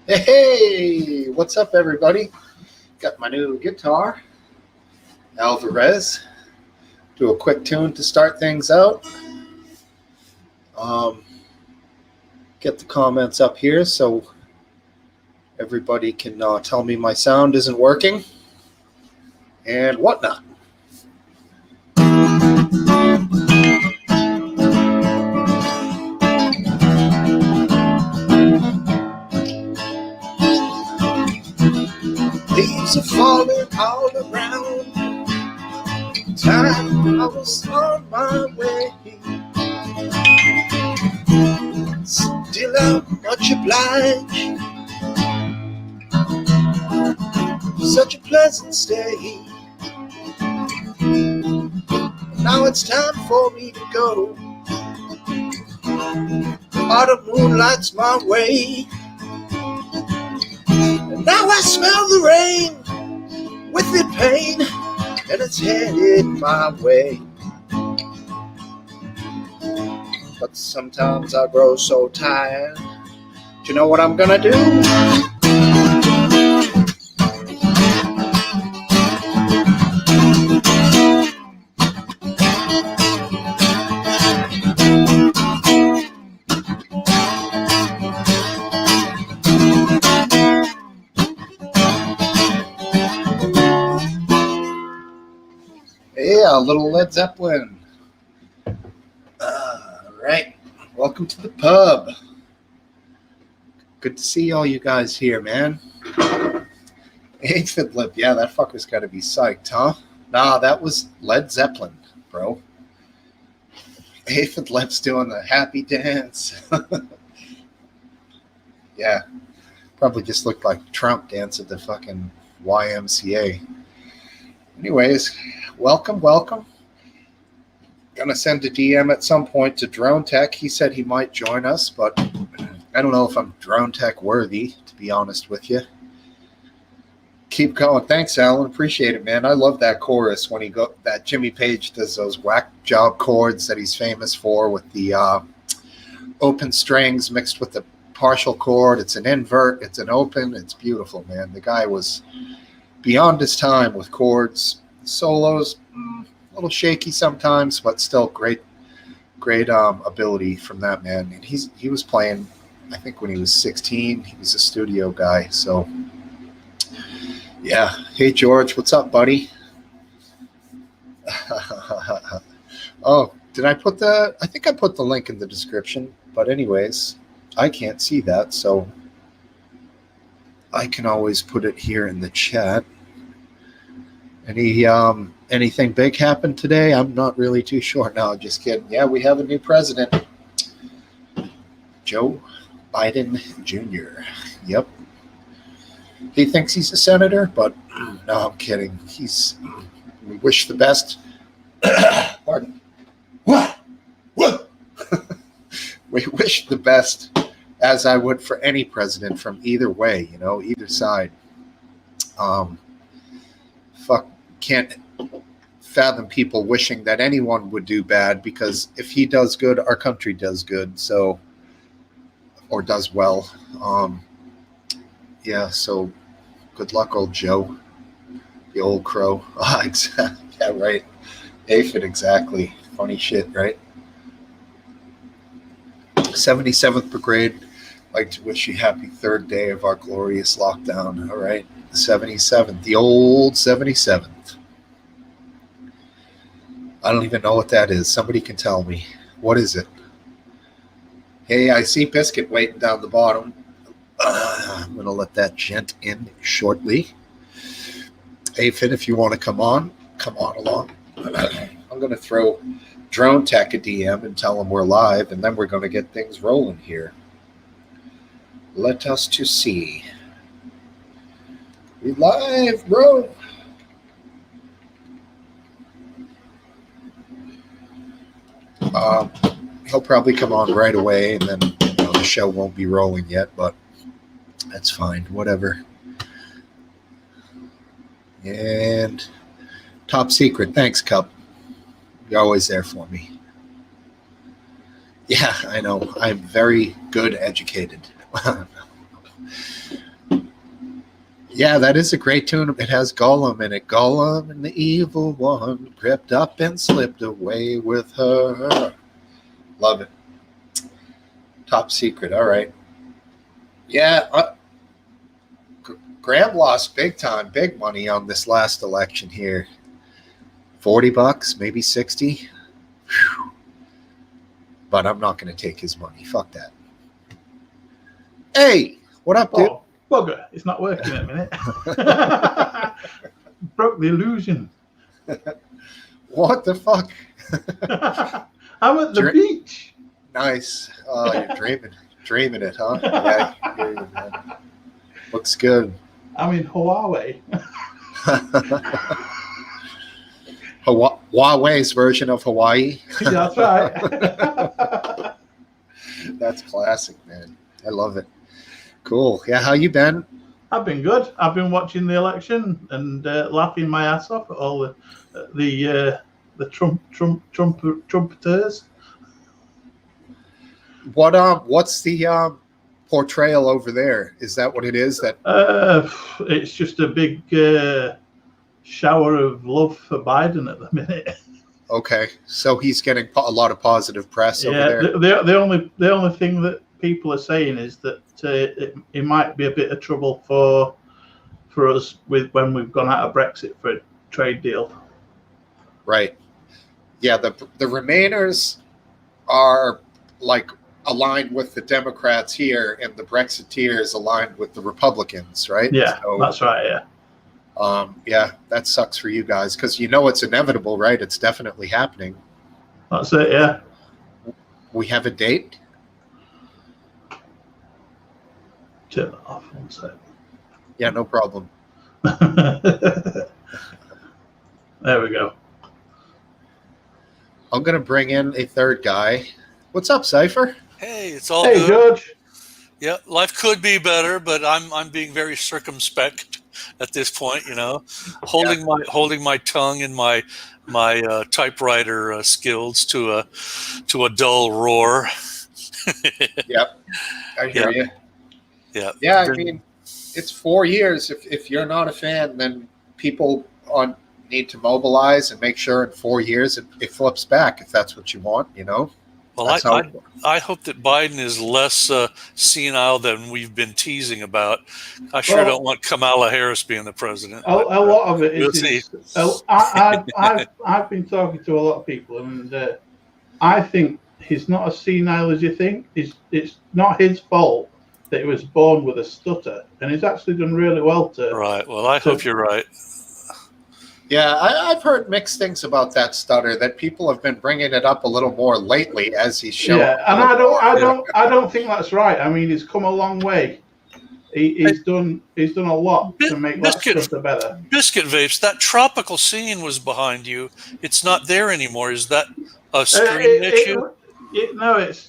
Hey, what's up, everybody? Got my new guitar, Alvarez. Do a quick tune to start things out. Get the comments up here so everybody can tell me my sound isn't working and whatnot. Leaves are falling all around. Time I was on my way. Still I'm much obliged. Such a pleasant stay. Now it's time for me to go. Autumn moonlights my way. And now I smell the rain, with it pain, and it's headed my way. But sometimes I grow so tired. Do you know what I'm gonna do? Yeah, a little Led Zeppelin. Right. Welcome to the pub. Good to see all you guys here, man. Aphid Lip. Yeah, that fucker's got to be psyched, huh? Nah, that was Led Zeppelin, bro. Aphid Lip's doing the happy dance. Yeah. Probably just looked like Trump dance at the fucking YMCA. Anyways, welcome. Gonna send a DM at some point to Drone Tech. He said he might join us, but I don't know if I'm Drone Tech worthy, to be honest with you. Keep going. Thanks, Alan. Appreciate it, man. I love that chorus when that Jimmy Page does those whack job chords that he's famous for with the open strings mixed with the partial chord. It's an invert. It's an open. It's beautiful, man. The guy was beyond his time with chords. Solos, a little shaky sometimes, but still great ability from that man. And he was playing, I think when he was 16. He was a studio guy. So yeah. Hey George, what's up, buddy? Oh, did I put I think I put the link in the description, but anyways, I can't see that, so I can always put it here in the chat. Anything big happened today? I'm not really too sure. No, just kidding. Yeah, we have a new president, Joe Biden Jr. Yep. He thinks he's a senator, but no, I'm kidding. We wish the best. Pardon. What? We wish the best, as I would for any president from either way, either side. Can't fathom people wishing that anyone would do bad, because if he does good, our country does good. So, or does well. Yeah, so good luck, old Joe, the old crow. Exactly. Yeah, right. Aphid, exactly. Funny shit, right? 77th Brigade, like to wish you happy third day of our glorious lockdown. All right, the 77th, the old 77th. I don't even know what that is. Somebody can tell me. What is it? Hey, I see Biscuit waiting down the bottom. I'm going to let that gent in shortly. Aphid, if you want to come on along. I'm going to throw Drone Tech a DM and tell him we're live, and then we're going to get things rolling here. Let us to see. We live, bro. He'll probably come on right away, and then the show won't be rolling yet, but that's fine. Whatever. And top secret. Thanks, Cup. You're always there for me. Yeah, I know. I'm very good educated. Yeah, that is a great tune. It has Gollum in it. Gollum and the evil one crept up and slipped away with her. Love it. Top secret. All right. Yeah, Graham lost big time, big money on this last election here. $40, maybe 60. Whew. But I'm not going to take his money. Fuck that. Hey, what up, dude? Oh, bugger. It's not working at the minute. Broke the illusion. What the fuck? I'm at the beach. Nice. Oh, you're dreaming it, huh? Yeah, you're dreaming, man. Looks good. I'm in Hawaii. Huawei's version of Hawaii. That's right. That's classic, man. I love it. Cool. Yeah, how you been? I've been good. I've been watching the election and laughing my ass off at all the trumpeters. What's the portrayal over there? Is that what it is? That it's just a big shower of love for Biden at the minute. Okay, so he's getting a lot of positive press over there. The only thing that people are saying is that it might be a bit of trouble for us when we've gone out of Brexit for a trade deal. Right. Yeah, the Remainers are like aligned with the Democrats here, and the Brexiteers aligned with the Republicans, right? Yeah, so, that's right. Yeah. Yeah, that sucks for you guys because you know it's inevitable, right? It's definitely happening. That's it. Yeah. We have a date. Turn it off one sec. Yeah, no problem. There we go. I'm gonna bring in a third guy. What's up, Cypher? Hey, it's all Hey, good. George. Yeah, life could be better, but I'm being very circumspect at this point. You know, holding my tongue and my typewriter skills to a dull roar. Yep, I hear you. Yeah. Yeah, I mean, it's 4 years. If you're not a fan, then people need to mobilize and make sure in 4 years it flips back if that's what you want, you know? Well, I hope that Biden is less senile than we've been teasing about. I sure don't want Kamala Harris being the president. A lot of it is. We'll see. I've been talking to a lot of people, and I think he's not as senile as you think. It's not his fault that he was born with a stutter, and he's actually done really well to. Right. Well, I hope you're right. Yeah, I've heard mixed things about that stutter. That people have been bringing it up a little more lately as he's shown. Yeah, and I don't think that's right. I mean, he's come a long way. He's done a lot to make that stutter better. Biscuit vapes. That tropical scene was behind you. It's not there anymore. Is that a screen issue?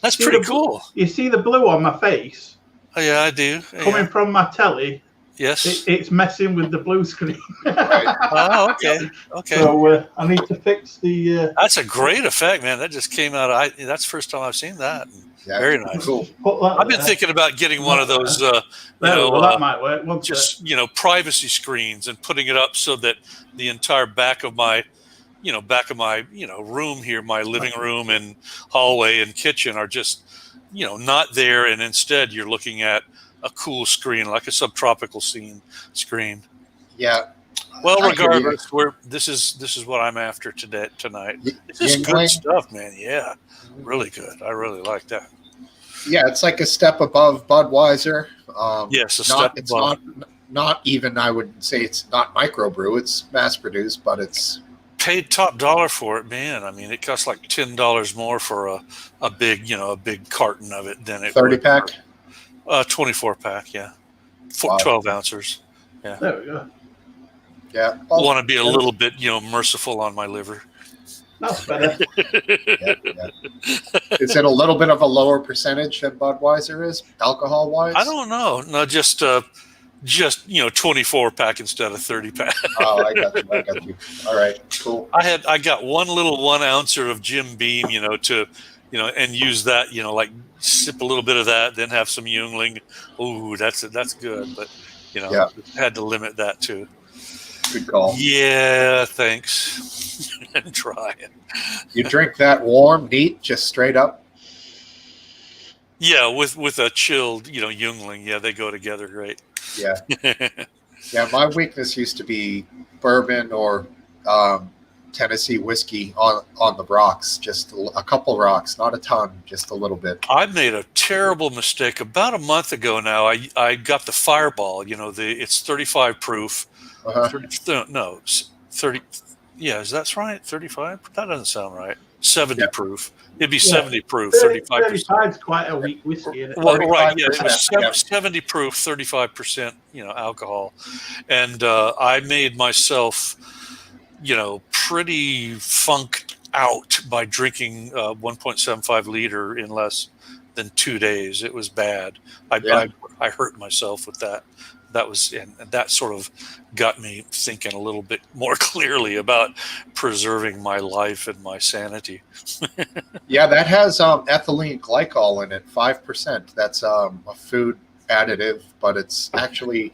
That's pretty cool. You see the blue on my face? Oh, yeah, I do. Coming from my telly. Yes. It's messing with the blue screen. Oh, okay. Okay. So I need to fix the. That's a great effect, man. That just came out. That's the first time I've seen that. Yeah, very nice. Cool. I've been thinking about getting one of those. That might work. Just privacy screens and putting it up so that the entire back of my room here, my living room and hallway and kitchen are just not there, and instead you're looking at a cool screen, like a subtropical screen. Yeah. Well, regardless, this is what I'm after tonight. This is good stuff, man. Yeah, really good. I really like that. Yeah, it's like a step above Budweiser. Yes, a step above. Not even. I would say it's not microbrew. It's mass produced, but it's paid top dollar for it, man. I mean, it costs like $10 more for a big carton of it than it 30-pack. 24-pack, yeah. 12 ounces. Yeah. There we go. Yeah. I want to be a little bit, merciful on my liver. That's better. Yeah. Is it a little bit of a lower percentage than Budweiser is, alcohol-wise? I don't know. No, just 24-pack instead of 30-pack. Oh, I got you. All right, cool. I got one little 1 ouncer of Jim Beam, to and use that, like sip a little bit of that, then have some Yingling. Ooh, that's good. But, Yeah. had to limit that too. Good call. Yeah, thanks. And try it. You drink that warm, neat, just straight up? Yeah, with a chilled, Yingling. Yeah, they go together great. Yeah. Yeah, my weakness used to be bourbon or Tennessee whiskey on the rocks, just a couple rocks, not a ton, just a little bit. I made a terrible mistake about a month ago now. I got the Fireball. It's 35 proof. Uh-huh. 30. Yeah, is that right? 35? That doesn't sound right. 70 Yeah. proof. It'd be 70 proof, 35% 35%. is quite a weak whiskey, isn't it? Well, right, yeah, it 35%, was 70 proof, 35%, alcohol. And I made myself, pretty funked out by drinking 1.75 liter in less than 2 days. It was bad. I hurt myself with that. And that sort of got me thinking a little bit more clearly about preserving my life and my sanity. Yeah, that has ethylene glycol in it, 5%. That's a food additive, but it's actually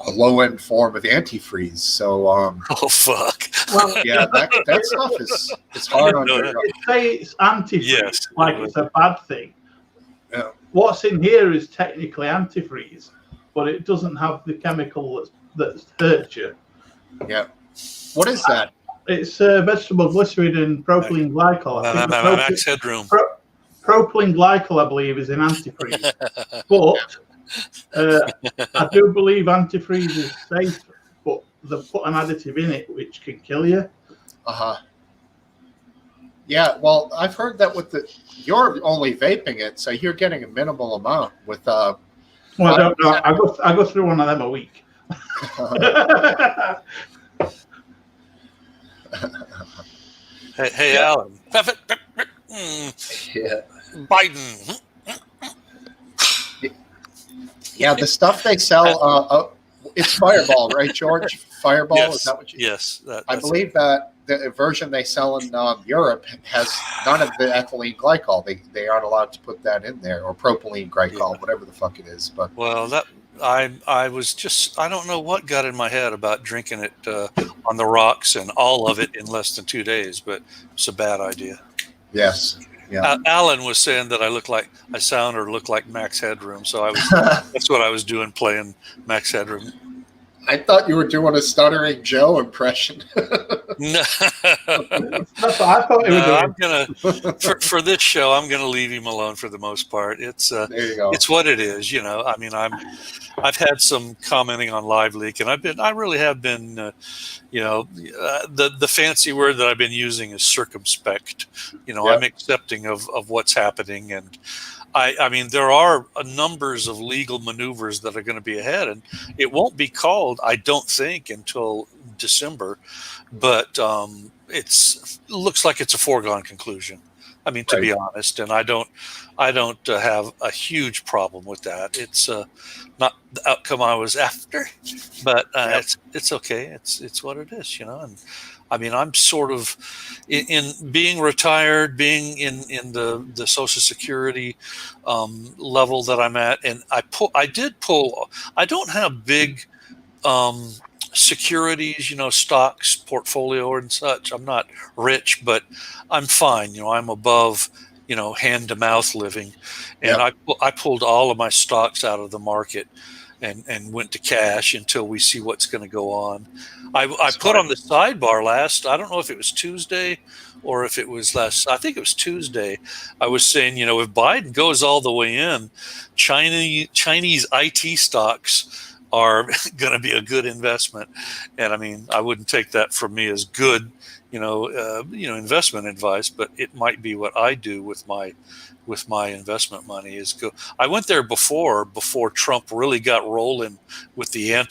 a low-end form of antifreeze. So, Oh, fuck. Well, yeah, that stuff is hard on your. You say it's antifreeze, Yes. like it's a bad thing. Yeah. What's in here is technically antifreeze, but it doesn't have the chemical that's hurt you. Yeah. What is that? It's vegetable glycerin and propylene glycol. I think Max Headroom. propylene glycol, I believe, is in antifreeze. But I do believe antifreeze is safe, but they put an additive in it which can kill you. Uh-huh. Yeah, well, I've heard that you're only vaping it, so you're getting a minimal amount with Well, I don't know. I go through one of them a week. Hey, Alan. Yeah. Biden. Yeah, the stuff they sell, it's Fireball, right, George? Fireball, Yes. is that what you? Yes. I believe that the version they sell in Europe has none of the ethylene glycol. They aren't allowed to put that in there, or propylene glycol, whatever the fuck it is. But Well, I was just, I don't know what got in my head about drinking it on the rocks and all of it in less than 2 days, but it's a bad idea. yes, yeah. Alan was saying that I sound or look like Max Headroom, so that's what I was doing, playing Max Headroom. I thought you were doing a stuttering Joe impression. No, That's what I thought it was. I'm gonna for this show. I'm gonna leave him alone for the most part. It's There you go. it's what it is, I mean, I've had some commenting on Live Leak, and I really have been, the fancy word that I've been using is circumspect. Yep. I'm accepting of what's happening, and I mean, there are numbers of legal maneuvers that are going to be ahead, and it won't be called, I don't think, until December, but it looks like it's a foregone conclusion. I mean, to be honest, and I don't have a huge problem with that. It's not the outcome I was after, but it's okay. It's what it is, And I mean, I'm sort of in being retired, being in the Social Security level that I'm at, and I did pull. I don't have big securities, stocks, portfolio, and such. I'm not rich, but I'm fine. I'm above, hand to mouth living, and I pulled all of my stocks out of the market and went to cash until we see what's going to go on. I put on the sidebar I don't know if it was Tuesday or if it was I think it was Tuesday. I was saying, if Biden goes all the way in, Chinese IT stocks are going to be a good investment. And I mean, I wouldn't take that from me as good, investment advice, but it might be what I do with my investment money is go. I went there before Trump really got rolling with the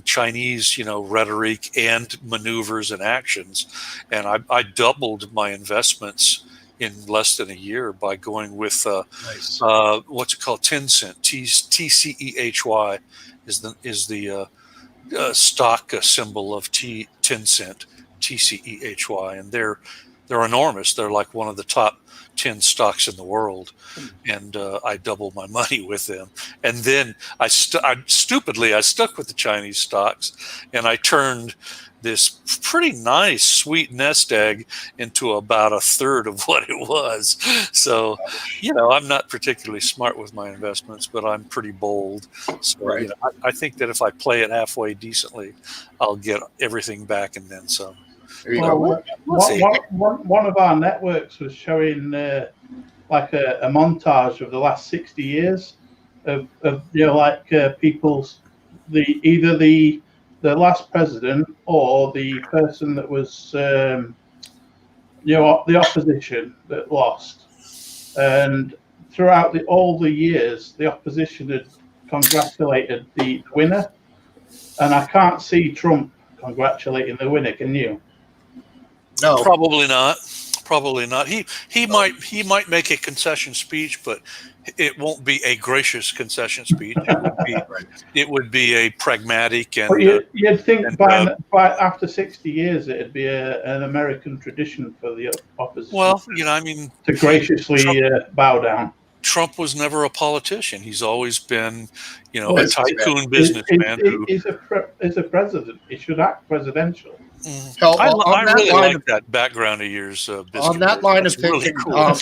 Chinese, rhetoric and maneuvers and actions. And I doubled my investments in less than a year by going with what's it called, Tencent, TCEHY is the stock symbol of Tencent, TCEHY, and they're they're enormous. They're like one of the top 10 stocks in the world, and I doubled my money with them. And then I stupidly stuck with the Chinese stocks, and I turned this pretty nice sweet nest egg into about a third of what it was. So, I'm not particularly smart with my investments, but I'm pretty bold. So, I think that if I play it halfway decently, I'll get everything back and then some. There you go. One of our networks was showing like a montage of the last 60 years of people's either the last president or the person that was the opposition that lost, and throughout all the years the opposition had congratulated the winner, and I can't see Trump congratulating the winner. Can you? No, probably not. Probably not. He might make a concession speech, but it won't be a gracious concession speech. It would be a pragmatic and. But you'd think by after 60 years it'd be an American tradition for the opposition. Well, to graciously bow down. Trump was never a politician. He's always been, a tycoon businessman. He's a president. He should act presidential. I really like that background of yours. On that line of thinking, really cool.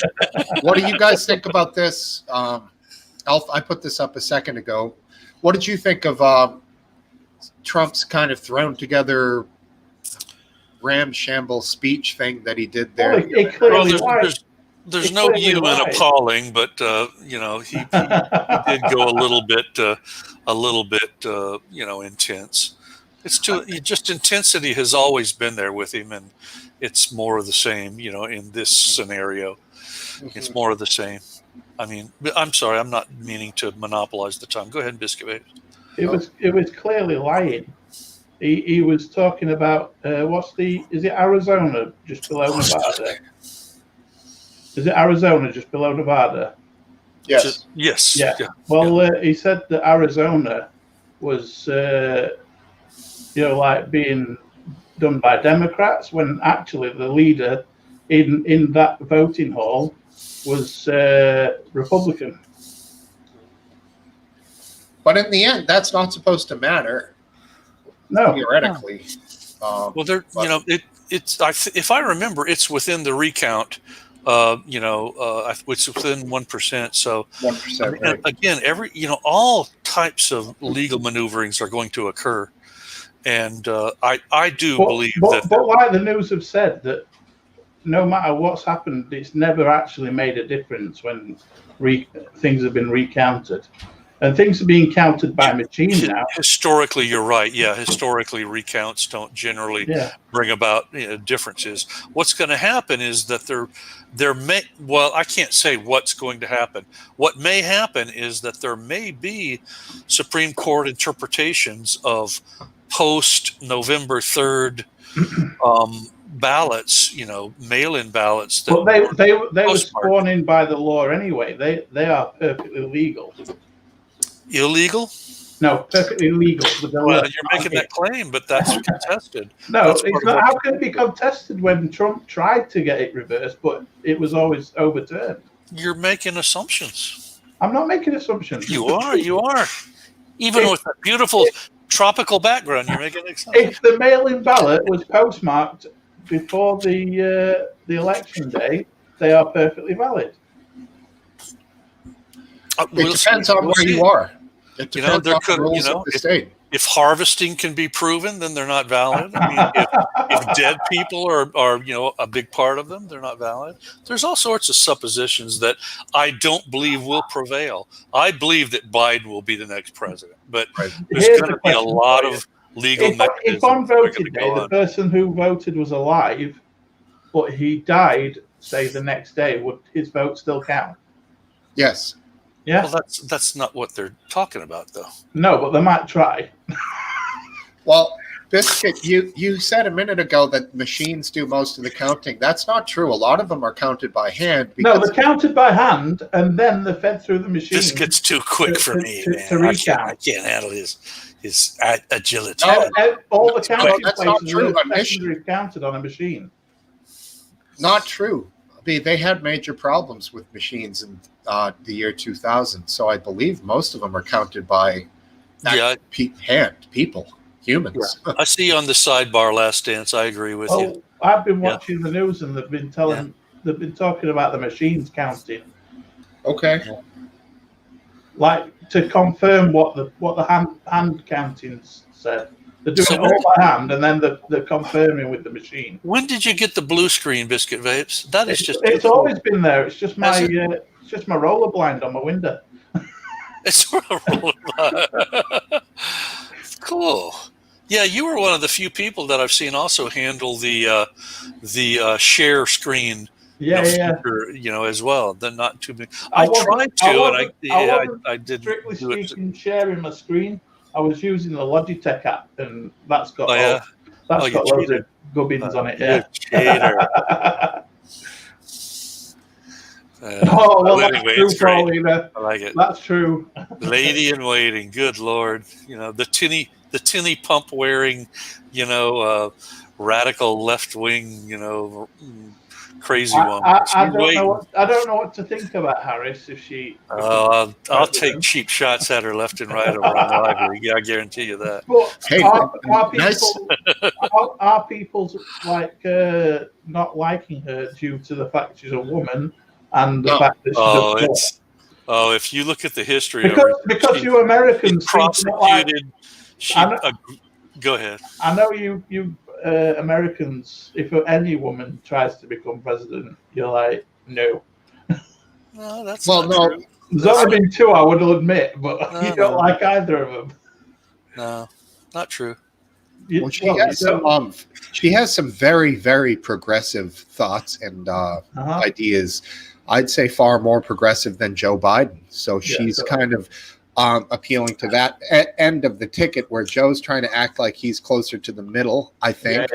What do you guys think about this? I put this up a second ago. What did you think of Trump's kind of thrown together ramshamble speech thing that he did there? There's no you in appalling, but he did go a little bit intense. It's just intensity has always been there with him, and it's more of the same. In this scenario, it's more of the same. I mean, I'm sorry, I'm not meaning to monopolize the time. Go ahead, Biscuit. It was clearly lying. He was talking about is it Arizona just below Nevada? Is it Arizona just below Nevada? Yes. Yes. Yeah. Well, he said that Arizona was, being done by Democrats, when actually the leader in that voting hall was Republican. But in the end, that's not supposed to matter. No. Theoretically. No. If I remember, it's within the recount. Which is within 1%. So 1%. Right. Again, all types of legal maneuverings are going to occur, and I do believe that. But like the news have said, that no matter what's happened, it's never actually made a difference when things have been recounted. And things are being counted by machine now. Historically, you're right. Yeah, historically, recounts don't generally bring about differences. What's going to happen is that there may. Well, I can't say what's going to happen. What may happen is that there may be Supreme Court interpretations of post November 3rd ballots. Mail-in ballots. Well, they were sworn in by the law anyway. They are perfectly legal. Illegal? No, perfectly legal. Well, you're making that claim, but that's contested. No, it's not. How can it be contested when Trump tried to get it reversed, but it was always overturned? You're making assumptions. I'm not making assumptions. You are. Even with that beautiful tropical background, you're making assumptions. If the mail-in ballot was postmarked before the election day, they are perfectly valid. It depends on where you are. It depends on the rules of the state. If harvesting can be proven, then they're not valid. I mean, if dead people are a big part of them, they're not valid. There's all sorts of suppositions that I don't believe will prevail. I believe that Biden will be the next president, but there's going to be a lot of legal mechanisms. If on voting day the person who voted was alive, but he died, say the next day, would his vote still count? Yes. Yeah. Well, that's not what they're talking about, though. No, but they might try. Well, Biscuit, you said a minute ago that machines do most of the counting. That's not true. A lot of them are counted by hand. No, they're counted by hand, and then they're fed through the machine. This gets too quick for me, man. I can't handle his agility. All the counting that's not true. are counted on a machine. Not true. I mean, they had major problems with machines in the year 2000. So I believe most of them are counted by people, humans. I see you on the sidebar, Last Dance. I agree with you. I've been watching the news, and they've been talking about the machines counting. Okay. Like to confirm what the hand counting said. They're doing it all by hand, and then they're confirming with the machine. When did you get the blue screen, Biscuit Vapes? That is It's always been there. It's just my it's just my roller blind on my window. It's a roller blind. Cool. Yeah, you were one of the few people that I've seen also handle the share screen. Feature, as well. They're not too big. I tried to, and I didn't. Strictly speaking, sharing my screen. I was using the Logitech app, and that's got loads of gubbins on it. Yeah. Cheater. Anyway, it's great. I like it. That's true. Lady in waiting. Good Lord. The tinny pump wearing, radical left wing, crazy one. I don't know what to think about Harris if she. I'll take cheap shots at her left and right over on the library. Yeah, I guarantee you that. But are people like not liking her due to the fact she's a woman and the fact that she's if you look at the history because you Americans prosecuted. Go ahead. I know you. Americans, if any woman tries to become president, you're like, no. No, that's true. There's only been two, I would admit, but you don't like either of them. No, not true. She has some very, very progressive thoughts and ideas. I'd say far more progressive than Joe Biden. So she's kind of appealing to that end of the ticket where Joe's trying to act like he's closer to the middle. I think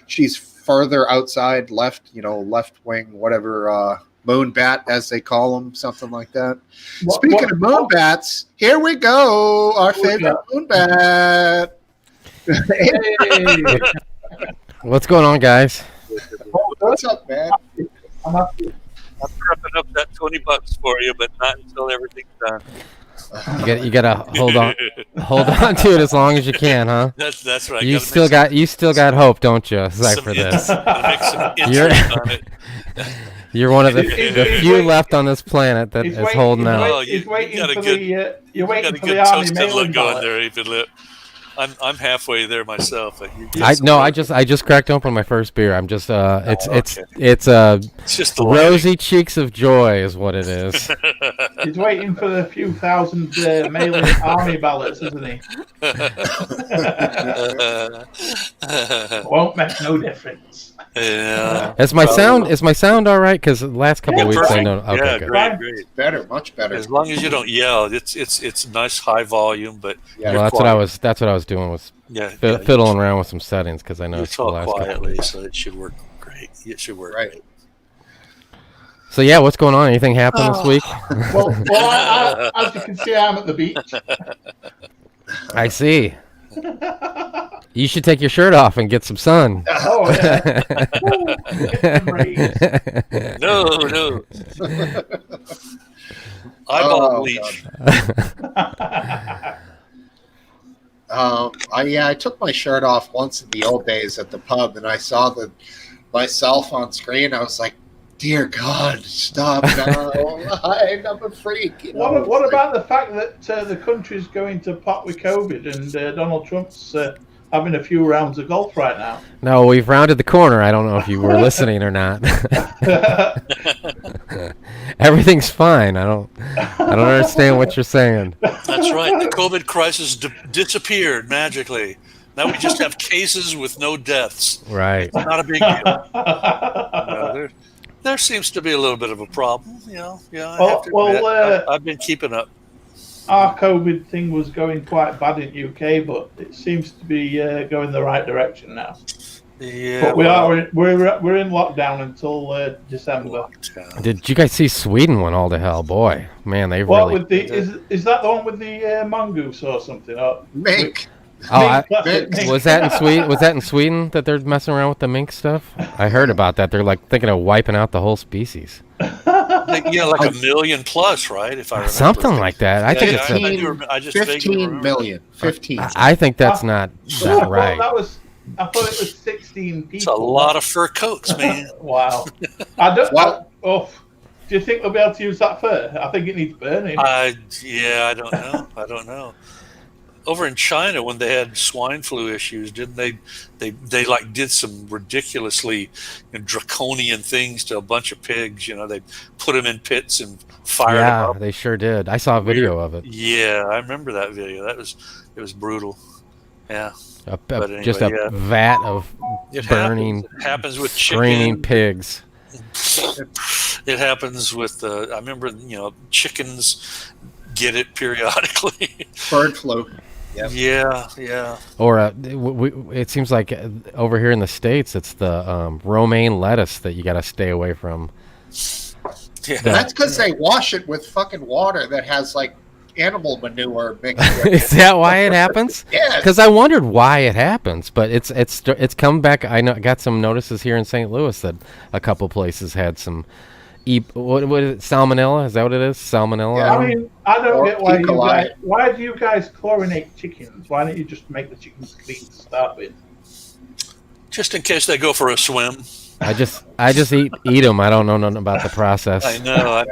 she's further outside left wing, whatever, moon bat as they call them, something like that. Speaking of moon bats, here we go, our favorite moon bat. What's going on, guys? What's up, man? I'm prepping up that $20 for you, but not until everything's done. You gotta hold on to it as long as you can, huh? That's right. You still got hope, don't you? Aside for this, you're one of the few left on this planet that is holding out. You're waiting for the army mailing ballot. I'm halfway there myself. I just cracked open my first beer. I'm just it's just the rosy cheeks of joy is what it is. He's waiting for the few thousand mailing army ballots, isn't he? Won't make no difference. Yeah. Is my sound all right? Because the last couple of weeks I know. Okay, good. Great. Better, much better. As long as you don't yell, it's nice high volume, but well, that's what I was doing was fiddling around with some settings because I know you talk quietly, so it should work great. It should work right. Great. So yeah, what's going on? Anything happened this week? Well, I, as you can see, I'm at the beach. I see. You should take your shirt off and get some sun. Oh yeah. No. Eyeball bleach. I took my shirt off once in the old days at the pub, and I saw myself on screen. I was like, "Dear God, stop now! I'm a freak." What about the fact that the country's going to pot with COVID and Donald Trump's having a few rounds of golf right now? No, we've rounded the corner. I don't know if you were listening or not. Everything's fine. I don't understand what you're saying. That's right. The COVID crisis disappeared magically. Now we just have cases with no deaths. Right. It's not a big deal. There seems to be a little bit of a problem. I've been keeping up. Our COVID thing was going quite bad in UK, but it seems to be going the right direction now. Yeah, but we're in lockdown until December. Did you guys see Sweden went all to hell? Boy, man, they really. Is that the one with the mongoose or something? Mink. Was that in Sweden? Was that in Sweden that they're messing around with the mink stuff? I heard about that. They're like thinking of wiping out the whole species. Yeah, like 1 million plus, right? If I remember. Something like that. I think it's 15 million. 15. I think that's not that right. I thought it was 16 people. It's a lot of fur coats, man. Wow. Do you think they'll be able to use that fur? I think it needs burning. I don't know. Over in China, when they had swine flu issues, didn't they like did some ridiculously draconian things to a bunch of pigs? They put them in pits and fired them up. Yeah, they sure did. I saw a video of it. Yeah, I remember that video. It was brutal. Yeah. Just a vat of burning, it happens with screaming pigs. It happens with I remember chickens get it periodically. Bird flu. Yep. Yeah. Or it seems like over here in the States, it's the romaine lettuce that you got to stay away from. Yeah. That's because they wash it with fucking water that has like animal manure mixed with it. Is that why it happens? Yes. Because I wondered why it happens, but it's come back. I got some notices here in St. Louis that a couple places had some. What is it? Salmonella? Is that what it is? Salmonella? Yeah, I mean, I don't get why do you guys chlorinate chickens? Why don't you just make the chickens clean to start with? Just in case they go for a swim. I just eat them. I don't know nothing about the process. I know.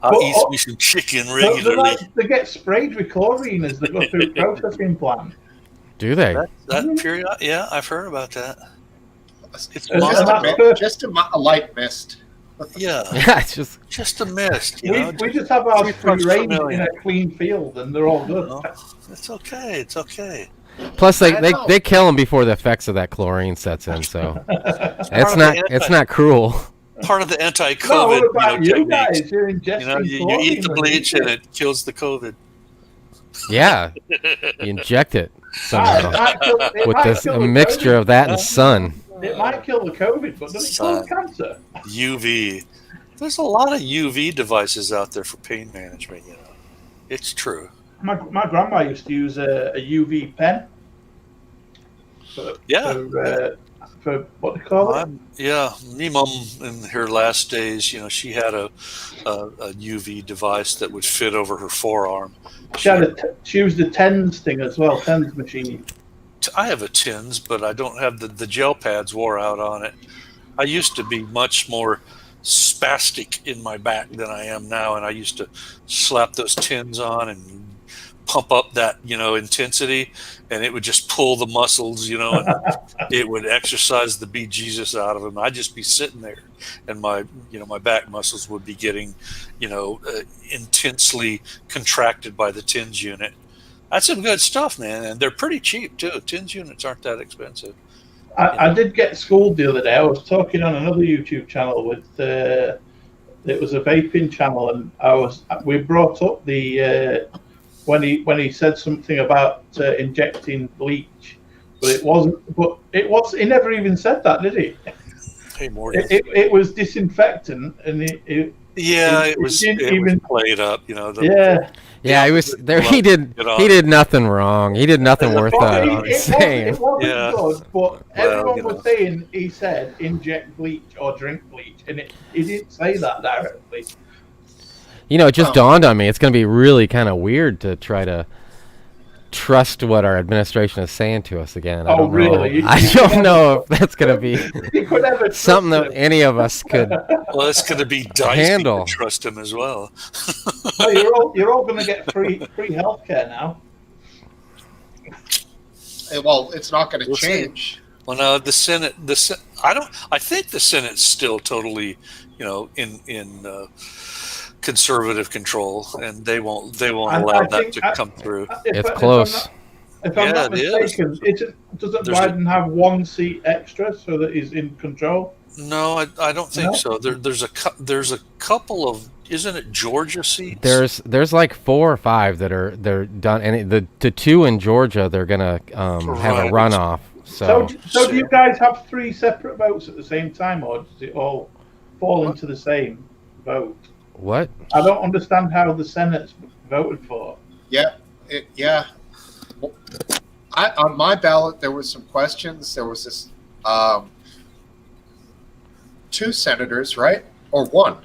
I'll eat me some chicken regularly. They get sprayed with chlorine as they go through the processing plant. Do they? That period? Yeah, I've heard about that. It's just a light mist. Yeah, it's just a mist. We just have our free range in a clean field, and they're all good. It's okay. It's okay. Plus, they kill them before the effects of that chlorine sets in, so it's not cruel. Part of the anti-COVID. No, what about you techniques. Guys? You're ingesting you eat the bleach and it kills the COVID. Yeah, you inject it somehow with a mixture of that and sun. It might kill the COVID, but does it kill the cancer? UV. There's a lot of UV devices out there for pain management. It's true. My grandma used to use a UV pen. For what do you call it? Yeah, me mum in her last days, she had a UV device that would fit over her forearm. She used the TENS thing as well, TENS machine. I have a TENS, but I don't have the gel pads wore out on it. I used to be much more spastic in my back than I am now, and I used to slap those TENS on and pump up that intensity, and it would just pull the muscles, and it would exercise the bejesus out of them. I'd just be sitting there, and my back muscles would be getting intensely contracted by the TENS unit. That's some good stuff, man, and they're pretty cheap too. TENS units aren't that expensive. I did get schooled the other day. I was talking on another YouTube channel with it was a vaping channel, and we brought up the when he said something about injecting bleach, but it wasn't. But it was. He never even said that, did he? Hey, Morgan. It was disinfectant, and it was played up. Yeah, he was there. He did nothing wrong. He did nothing worth saying. It wasn't good, but everyone was saying he said inject bleach or drink bleach, and he didn't say that directly. It just dawned on me. It's going to be really kind of weird to try to trust what our administration is saying to us again. I don't know if that's going to be something that any of us could Well, it's going to be dicey handle. to trust him as well. You're all going to get free healthcare now. Well, it's not going to change. Well, no, the Senate. I think the Senate's still totally, in conservative control, and they won't allow that to come through. It's close. If I'm not mistaken, doesn't Biden have one seat extra so that he's in control? No, I don't think so. There's a couple of, isn't it Georgia seats? There's like 4 or 5 they're done, and the 2 in Georgia they're gonna have a runoff. So do you guys have 3 separate votes at the same time, or does it all fall into the same vote? What? I don't understand how the Senate's voted for. Yeah. On my ballot, there were some questions. There was this 2 senators, right? Or 1?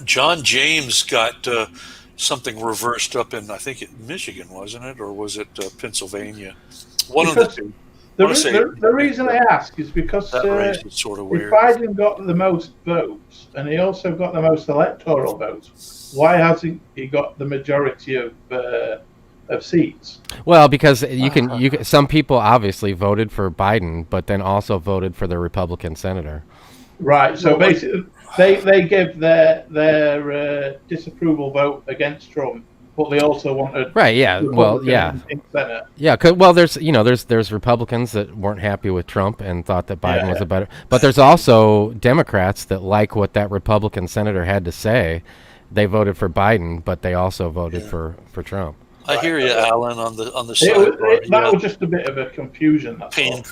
John James got something reversed up in, I think, Michigan, wasn't it? Or was it Pennsylvania? One of the two. The reason I ask is because that race is sort of weird. If Biden got the most votes and he also got the most electoral votes, why hasn't he got the majority of seats? Well, because you can. Some people obviously voted for Biden, but then also voted for the Republican senator. Right. So basically, they give their disapproval vote against Trump. But they also wanted right, yeah. Well, yeah, yeah. Well, there's Republicans that weren't happy with Trump and thought that Biden was a better. But there's also Democrats that like what that Republican senator had to say. They voted for Biden, but they also voted for Trump. I hear you, Alan, on the side. That was just a bit of a confusion. Pain.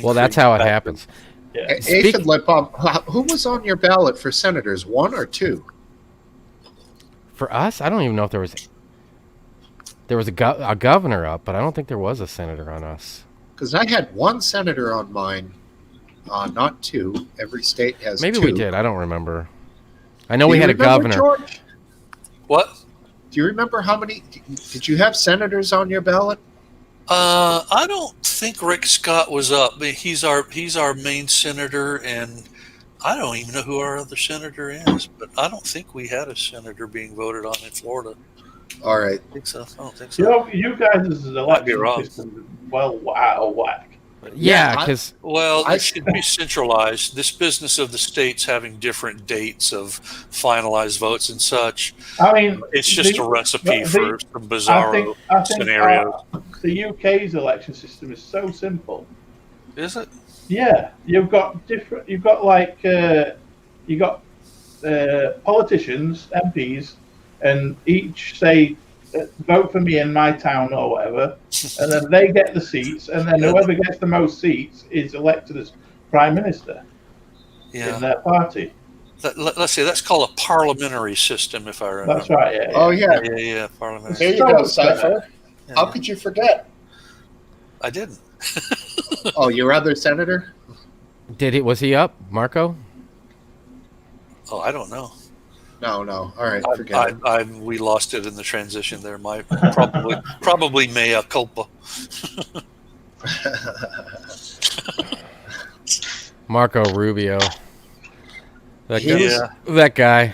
Well, that's how it happens. Yeah. Aphid Lipom, who was on your ballot for senators? 1 or 2? For us, I don't even know if there was. There was a governor up, but I don't think there was a senator on us. Because I had 1 senator on mine, not 2. Every state has Maybe 2. we did. I don't remember. I know we had a governor. George? What? Do you remember how many? Did you have senators on your ballot? I don't think Rick Scott was up. But he's our main senator, and I don't even know who our other senator is. But I don't think we had a senator being voted on in Florida. All right. I don't think so. You guys' election system is out of whack. Yeah, because it should be centralized. This business of the states having different dates of finalized votes and such. I mean, it's just a recipe for some bizarro scenarios. The UK's election system is so simple. Is it? Yeah, you've got politicians, MPs, and each say, vote for me in my town or whatever, and then they get the seats, and then whoever gets the most seats is elected as prime minister in their party. Let's see, that's called a parliamentary system, if I remember. That's right, yeah. Oh, yeah. Yeah, parliamentary. There you go, Cypher. Yeah. How could you forget? I didn't. Oh, your other senator? Was he up, Marco? Oh, I don't know. No. All right, forget it. We lost it in the transition there. My probably mea culpa. Marco Rubio. That guy.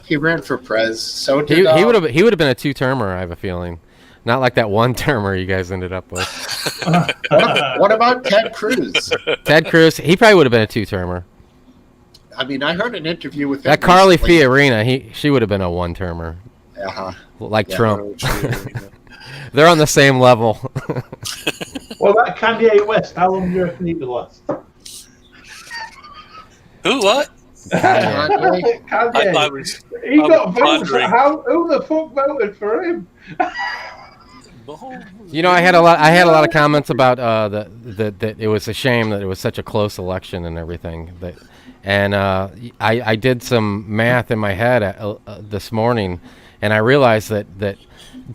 He ran for prez. So he would have been a 2-termer. I have a feeling. Not like that 1-termer you guys ended up with. What about Ted Cruz? Ted Cruz. He probably would have been a 2-termer. I mean, I heard an interview with him that Carly Fiorina. She would have been a 1-termer. Like Trump. They're on the same level. Well, that Kanye West, how long do you reckon he would last? Who? What? Kanye. He got votes. Who the fuck voted for him? I had a lot of comments about that it was a shame that it was such a close election and everything. I did some math in my head this morning, and I realized that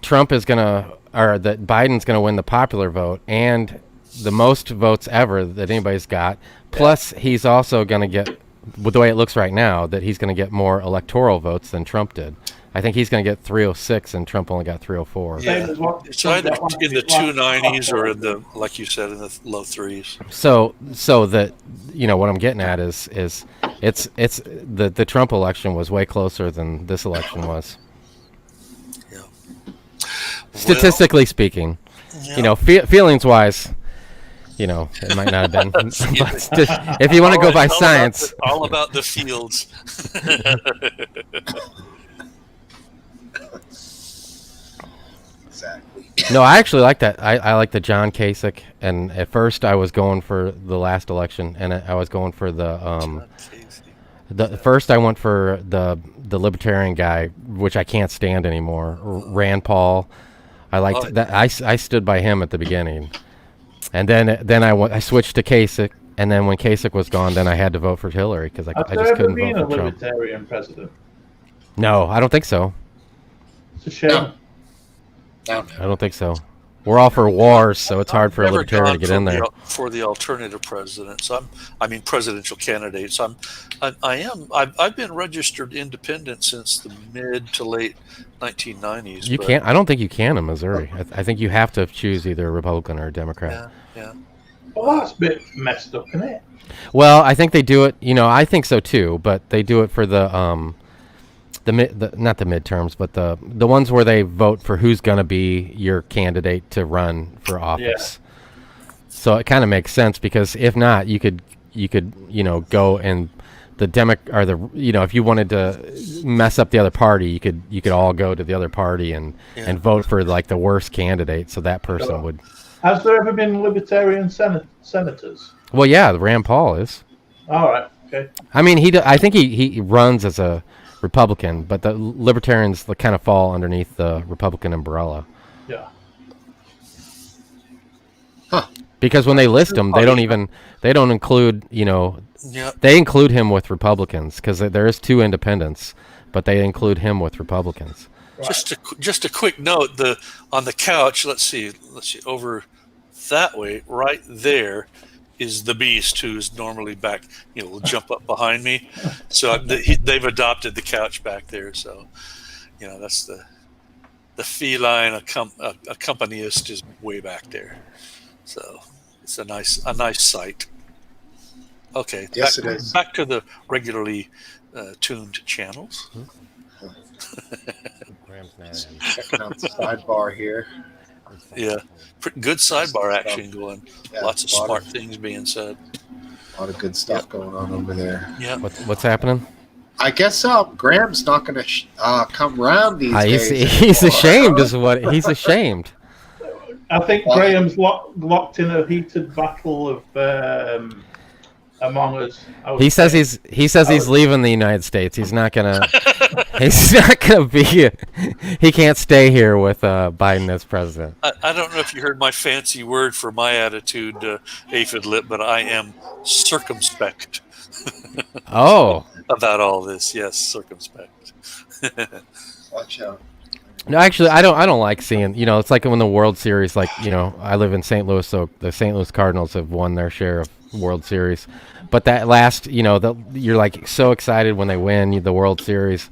Trump is that Biden's gonna win the popular vote and the most votes ever that anybody's got. Plus, he's also gonna get, with the way it looks right now, that he's gonna get more electoral votes than Trump did. I think he's going to get 306, and Trump only got 304. Yeah, it's either in the 290s or in the, like you said, in the low 3s. So that what I'm getting at is it's the Trump election was way closer than this election was. Yeah. Statistically speaking, feelings wise, it might not have been. But if you want to go by science, all about the fields. Exactly. No, I actually like that. I like the John Kasich, and at first I was going for the last election, and I was going for first I went for the Libertarian guy, which I can't stand anymore, Rand Paul. I liked that. I stood by him at the beginning, and then I switched to Kasich, and then when Kasich was gone, then I had to vote for Hillary because I just couldn't vote for Trump. Has there ever been a Libertarian president? No, I don't think so. It's a shame. No. I don't think so. we're all for wars, so it's hard for a libertarian to get in there. For the alternative president, so presidential candidate. So I've been registered independent since the mid to late 1990s. You can't. I don't think you can in Missouri. I think you have to choose either a Republican or a Democrat. Yeah. Well, that's a bit messed up, isn't it? Well, I think they do it. I think so too. But they do it for the not the midterms, but the ones where they vote for who's going to be your candidate to run for office. Yeah. So it kind of makes sense, because if not, you could go and if you wanted to mess up the other party, you could all go to the other party and vote for like the worst candidate, so that person would. Has there ever been libertarian senators? Well, yeah, Rand Paul is. All right. Okay. I mean, I think he runs as a Republican, but the Libertarians kind of fall underneath the Republican umbrella. Yeah. Huh. Because when they list him, they don't include, they include him with Republicans, because there is 2 independents, but they include him with Republicans. Right. Just a quick note, on the couch, let's see, over that way, right there, is the Beast, who's normally back, will jump up behind me. So they've adopted the couch back there. So, that's the feline accompanist is way back there. So it's a nice sight. Okay. Yes, it is. Back to the regularly tuned channels. Checking out the sidebar here. Yeah, good sidebar action going. Yeah, lots of smart things being said. A lot of good stuff going on over there. Yeah. What's happening? I guess Graham's not going to come round these days. He's ashamed. He's ashamed. I think Graham's locked in a heated battle of Among Us. He says he's leaving the United States. He's not gonna. He's not gonna be. He can't stay here with Biden as president. I don't know if you heard my fancy word for my attitude, Aphid Lip, but I am circumspect. Oh. About all this, yes, circumspect. Watch out. No, actually, I don't like seeing. It's like when the World Series. I live in St. Louis, so the St. Louis Cardinals have won their share of World Series. But that last, you're like so excited when they win the World Series.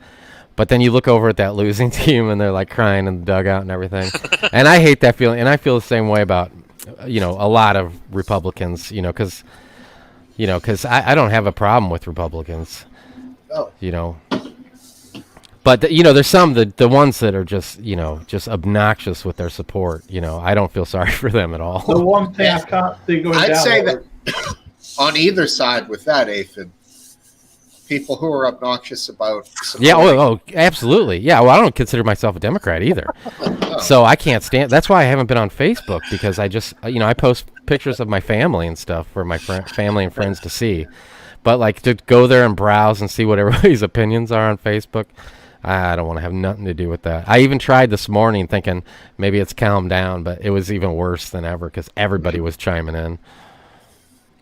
But then you look over at that losing team and they're like crying in the dugout and everything. And I hate that feeling. And I feel the same way about, a lot of Republicans, because I don't have a problem with Republicans. Oh. But there's some the ones that are just obnoxious with their support. I don't feel sorry for them at all. The one thing I can't see going down. I'd say that on either side with that, Aphid, people who are obnoxious about supporting. Yeah, absolutely. Yeah, well, I don't consider myself a Democrat either. So I can't stand. That's why I haven't been on Facebook, because I just I post pictures of my family and stuff for my family and friends to see. But to go there and browse and see what everybody's opinions are on Facebook, I don't want to have nothing to do with that. I even tried this morning thinking maybe it's calmed down, but it was even worse than ever because everybody was chiming in.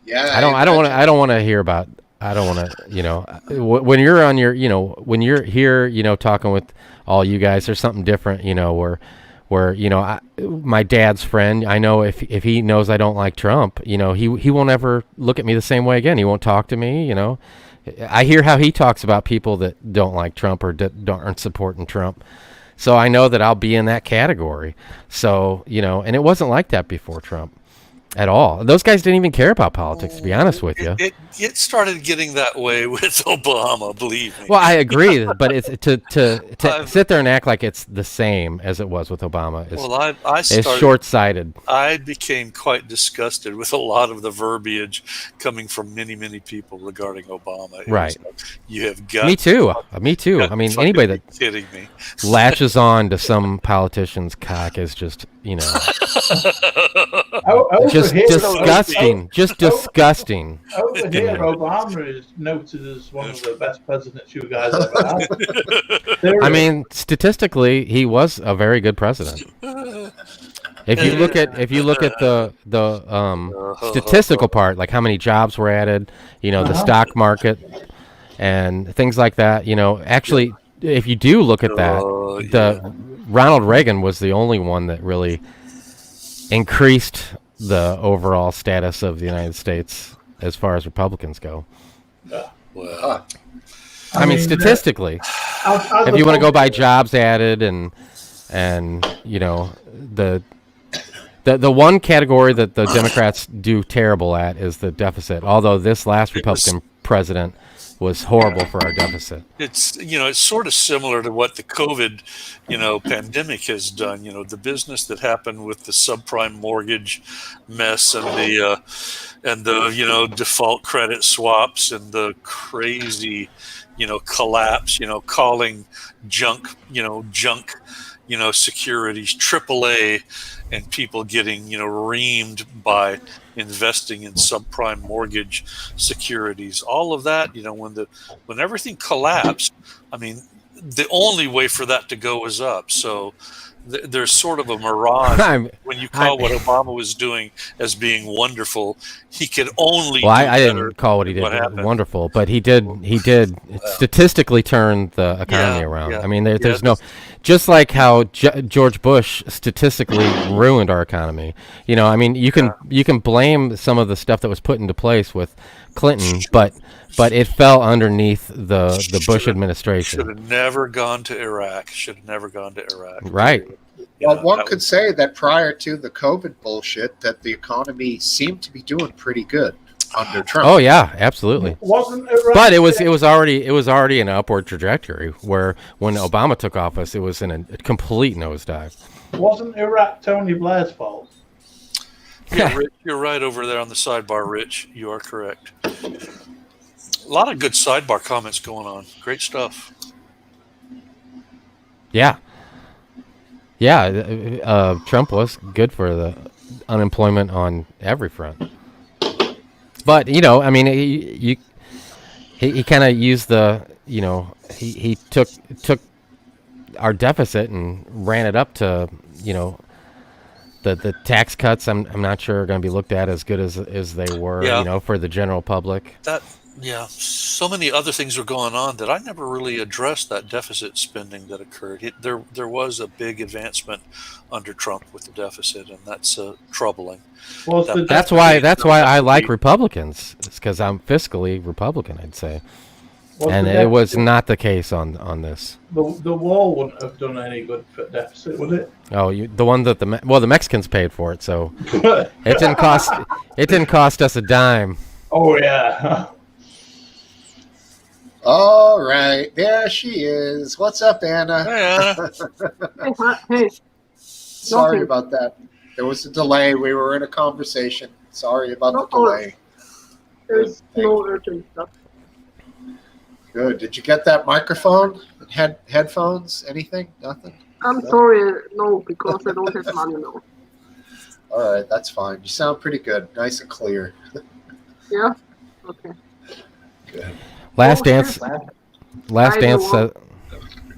Yeah, I don't want to hear about. I don't want to. When you're on your, when you're here, talking with all you guys, there's something different, where my dad's friend, I know if he knows I don't like Trump, he won't ever look at me the same way again. He won't talk to me. I hear how he talks about people that don't like Trump or aren't supporting Trump. So I know that I'll be in that category. So, and it wasn't like that before Trump at all. Those guys didn't even care about politics, to be honest with you. It started getting that way with Obama, believe me. Well, I agree, but it's to sit there and act like it's the same as it was with Obama is short-sighted. I became quite disgusted with a lot of the verbiage coming from many, many people regarding Obama. Right. You have got Me too. I mean, anybody that kidding me latches on to some politician's cock is just, just disgusting. Just disgusting. Over here, Obama is noted as one of the best presidents you guys ever had. I mean, statistically, he was a very good president. If you look at the statistical part, like how many jobs were added, the stock market and things like that, actually, if you do look at that, Ronald Reagan was the only one that really increased the overall status of the United States as far as Republicans go. Well, I mean, statistically, if you want to go by jobs added and you know, the one category that the Democrats do terrible at is the deficit. Although this last Republican president was horrible for our deficit. it's it's sort of similar to what the COVID pandemic has done. The business that happened with the subprime mortgage mess and the default credit swaps and the crazy collapse. Calling junk securities AAA, and people getting reamed by investing in subprime mortgage securities. All of that, when everything collapsed, I mean, the only way for that to go is up. So there's sort of a mirage when you call what Obama was doing as being wonderful. He could only. Well, I didn't call what he did wonderful, but he did statistically turn the economy around. Yeah, I mean, there's no, just like how George Bush statistically ruined our economy. I mean, you can blame some of the stuff that was put into place with Clinton, but it fell underneath the Bush administration. Should have never gone to Iraq. Right. Well, one could say that prior to the COVID bullshit, that the economy seemed to be doing pretty good under Trump. Oh yeah, absolutely. Wasn't Iraq? But it was already an upward trajectory. Where when Obama took office, it was in a complete nosedive. Wasn't Iraq Tony Blair's fault? Yeah, Rich, you're right over there on the sidebar, Rich. You are correct. A lot of good sidebar comments going on. Great stuff. Yeah. Trump was good for the unemployment on every front. But I mean, he kind of used the he took our deficit and ran it up to the tax cuts. I'm not sure are going to be looked at as good as they were for the general public. So many other things were going on that I never really addressed. That deficit spending that occurred. There was a big advancement under Trump with the deficit, and that's troubling. Well, that's why I like Republicans. It's because I'm fiscally Republican, I'd say. And it was not the case on this. The wall wouldn't have done any good for deficit, would it? Oh, the one that the Mexicans paid for it, so it didn't cost us a dime. Oh yeah. All right, there she is. What's up, Anna? Hey, Anna. Hey. Sorry about that. There was a delay. We were in a conversation. Sorry about the delay. There's no urgent stuff. Good. Did you get that microphone? Headphones? Anything? Nothing? I'm sorry, no, because I don't have money now. All right, that's fine. You sound pretty good. Nice and clear. Yeah? Okay. Good. Last dance.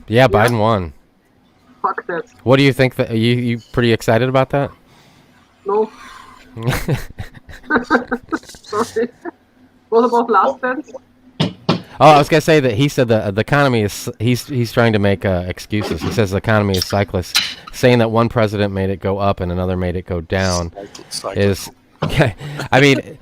Yeah, Biden won. Fuck that. What do you think? That you pretty excited about that? No. Sorry. What about last dance? Oh, I was gonna say that he said the economy is he's trying to make excuses. He says the economy is cyclist, saying that one president made it go up and another made it go down. Is I mean.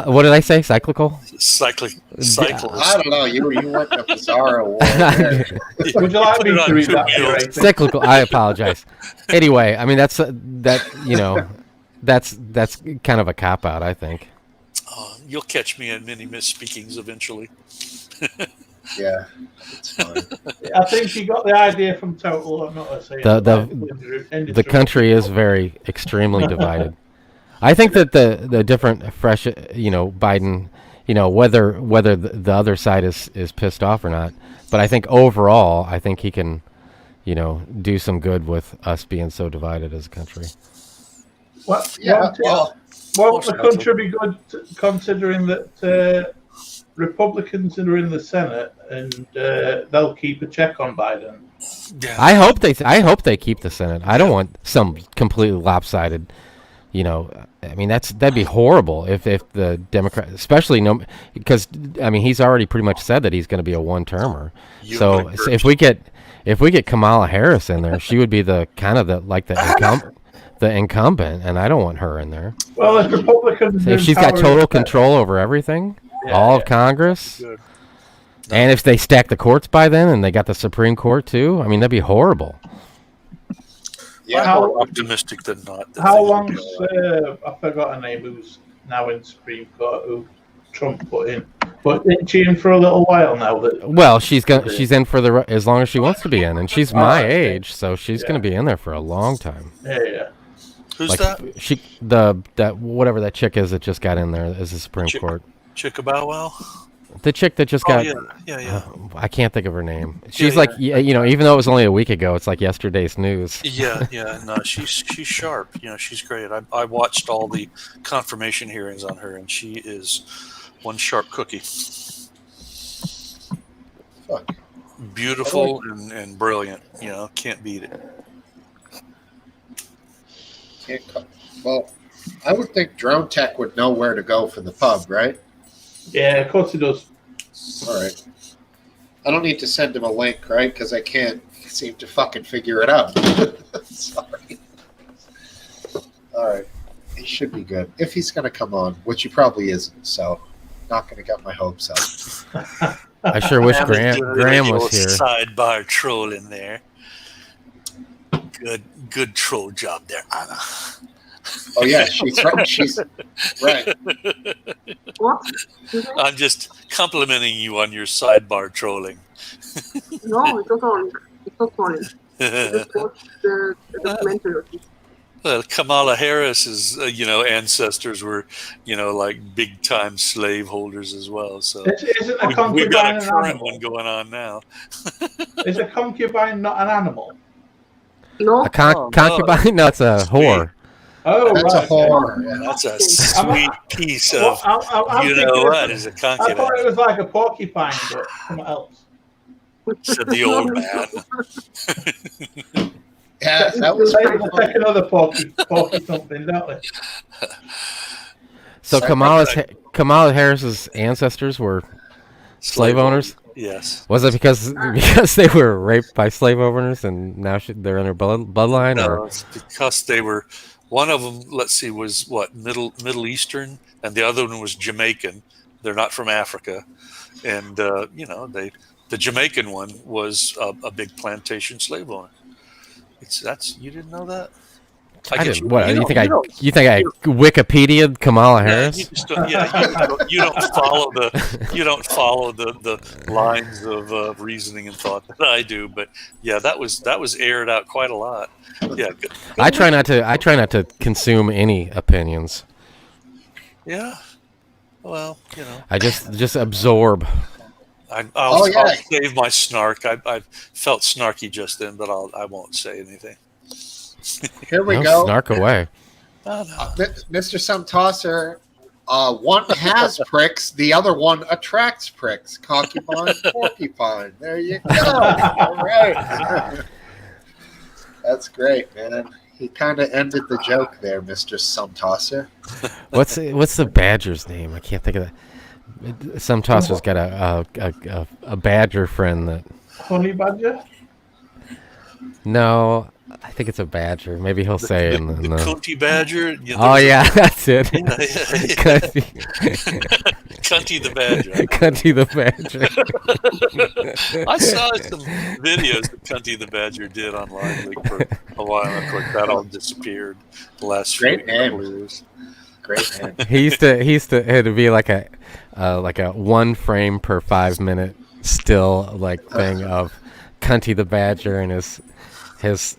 What did I say? Cyclical? Cyclist. I don't know. You went a bizarro war there. Would you like me to read that? Cyclical. I apologize. Anyway, I mean that's kind of a cop out, I think. You'll catch me in many misspeakings eventually. Yeah, it's fine. I think you got the idea from Total. I'm not saying the country is extremely divided. I think that the different fresh, Biden, whether the other side is pissed off or not, but I think overall, I think he can, do some good with us being so divided as a country. Well, Yeah, won't the country be good considering that Republicans are in the Senate and they'll keep a check on Biden? Yeah. I hope they keep the Senate. I don't want some completely lopsided. I mean that'd be horrible if the Democrat, especially because I mean he's already pretty much said that he's going to be a one-termer. So if we get Kamala Harris in there, she would be the the incumbent, and I don't want her in there. Well, if Republicans, If she's got total control over everything, all of Congress, Good. and if they stack the courts by then, and they got the Supreme Court too, I mean, that'd be horrible. Yeah. How- More optimistic than not. that How things will long? go right. I forgot her name. Who's now in Supreme Court? Who Trump put in? But isn't she in for a little while now? Well, she's in for as long as she wants to be in, and she's my age, so she's gonna be in there for a long time. Yeah. Who's Like that? that whatever that chick is that just got in there is the Supreme Court. Chickabow Wow? The chick that just got. Yeah. I can't think of her name. She's even though it was only a week ago, it's like yesterday's news. Yeah. No, she's sharp. She's great. I watched all the confirmation hearings on her, and she is one sharp cookie. Fuck. Beautiful and brilliant. Can't beat it. Well, I would think Drone Tech would know where to go for the pub, right? Yeah, of course he does. All right. I don't need to send him a link, right? Because I can't seem to fucking figure it out. Sorry. All right. He should be good. If he's going to come on, which he probably isn't, so not going to get my hopes up. I sure wish Graham was here. Sidebar troll in there. Good troll job there, Anna. Oh, yeah, she's right. What? I'm just complimenting you on your sidebar trolling. No, it's not trolling. It's not trolling. Just watch the documentary. Well, Kamala Harris's, ancestors were, like big time slave holders as well. So Isn't a we've concubine got a an current animal? one going on now. Is a concubine not an animal? No. A concubine? No, it's a whore. Oh, That's right. a whore. That's a sweet piece of, I'm you thinking know of- what, is a I thought concubine, it was like a porcupine, but something else. said the old man. Yeah, that was We'll take another porky something, don't we? So Kamala Harris's ancestors were slave owners. Yes. Was it because they were raped by slave owners and now they're in their bloodline? No, Or it's because they were. One of them, let's see, was what Middle Eastern, and the other one was Jamaican. They're not from Africa, and the Jamaican one was a big plantation slave owner. You didn't know that? I didn't. What you think? I Wikipedia Kamala Harris? You just don't, you don't follow the lines of reasoning and thought that I do. But yeah, that was aired out quite a lot. Yeah, good. I try not to consume any opinions. Yeah. Well, I just absorb. I'll save my snark. I felt snarky just then, but I won't say anything. Here we go. Snark away. Oh, no. Mr. Some Tosser, one has pricks, the other one attracts pricks. Concubine, porcupine. There you go. All right. That's great, man. He kind of ended the joke there, Mr. Some Tosser. What's the badger's name? I can't think of that. Some Tosser's got a badger friend that. Honey badger? No, I think it's a badger. Maybe he'll say the in the. Cunty badger. Oh yeah, that's it. Cunty the badger. Cunty the badger. I saw some videos that Cunty the badger did online for a while. Of course, that all disappeared the last Great few name. years. Great man. He used to it'd be like a 1 frame per 5 minute still like thing of Cunty the badger and his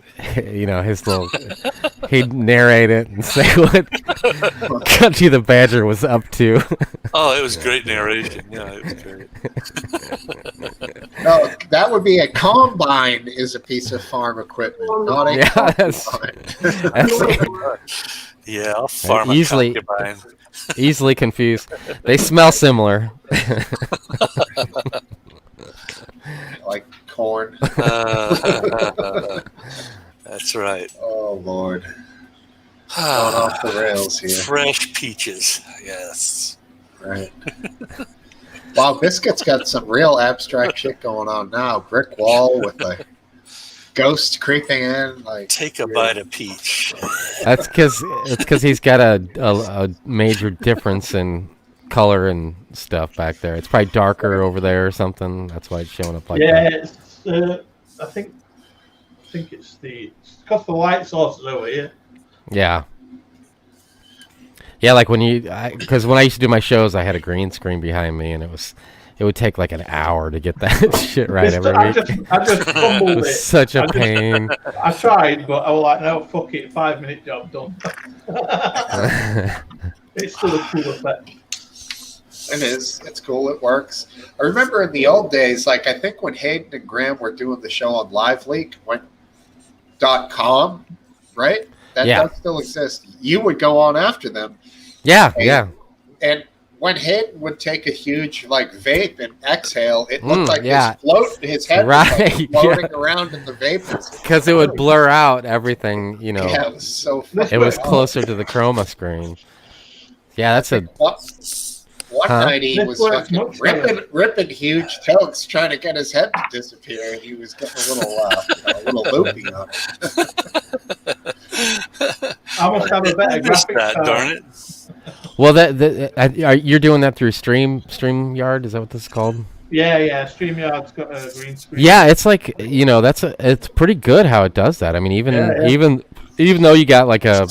little he'd narrate it and say what Cunty the badger was up to. Oh, it was great narration. Yeah, it was great. No, that would be a combine is a piece of farm equipment, not a concubine. Yeah, I'll farm Easily- a concubine. Easily confused. They smell similar. Like corn. That's right. Oh, Lord. Going off the rails here. Fresh peaches. Yes. Right. Wow, Biscuit's got some real abstract shit going on now. Brick wall with a ghost creeping in. Like, Take a bite of peach. That's because he's got a major difference in color and stuff back there. It's probably darker over there or something. That's why it's showing up like that. It's, I think it's because the light source is over here. Yeah. Yeah, like because when I used to do my shows, I had a green screen behind me, and it would take like an hour to get that shit right every week. I just fumbled It was such a pain. I tried, but I was like, no, fuck it, 5-minute job done. It's still a cool effect. It is. It's cool. It works. I remember in the old days, like I think when Hayden and Graham were doing the show on LiveLeak.com, right? That does still exist. You would go on after them. Yeah. And when Hayden would take a huge like vape and exhale, it looked like his head was like floating around in the vapors. Because it would blur out everything, you know. Yeah, it was so funny. It was closer to the chroma screen. Yeah, that's One night he was fucking ripping huge tokes trying to get his head to disappear, and he was getting a little loopy on it. I must have a better graphic card. Darn it. Well, you're doing that through StreamYard? Is that what this is called? Yeah. StreamYard's got a green screen. Yeah, it's like, you know, it's pretty good how it does that. I mean, even though you got like a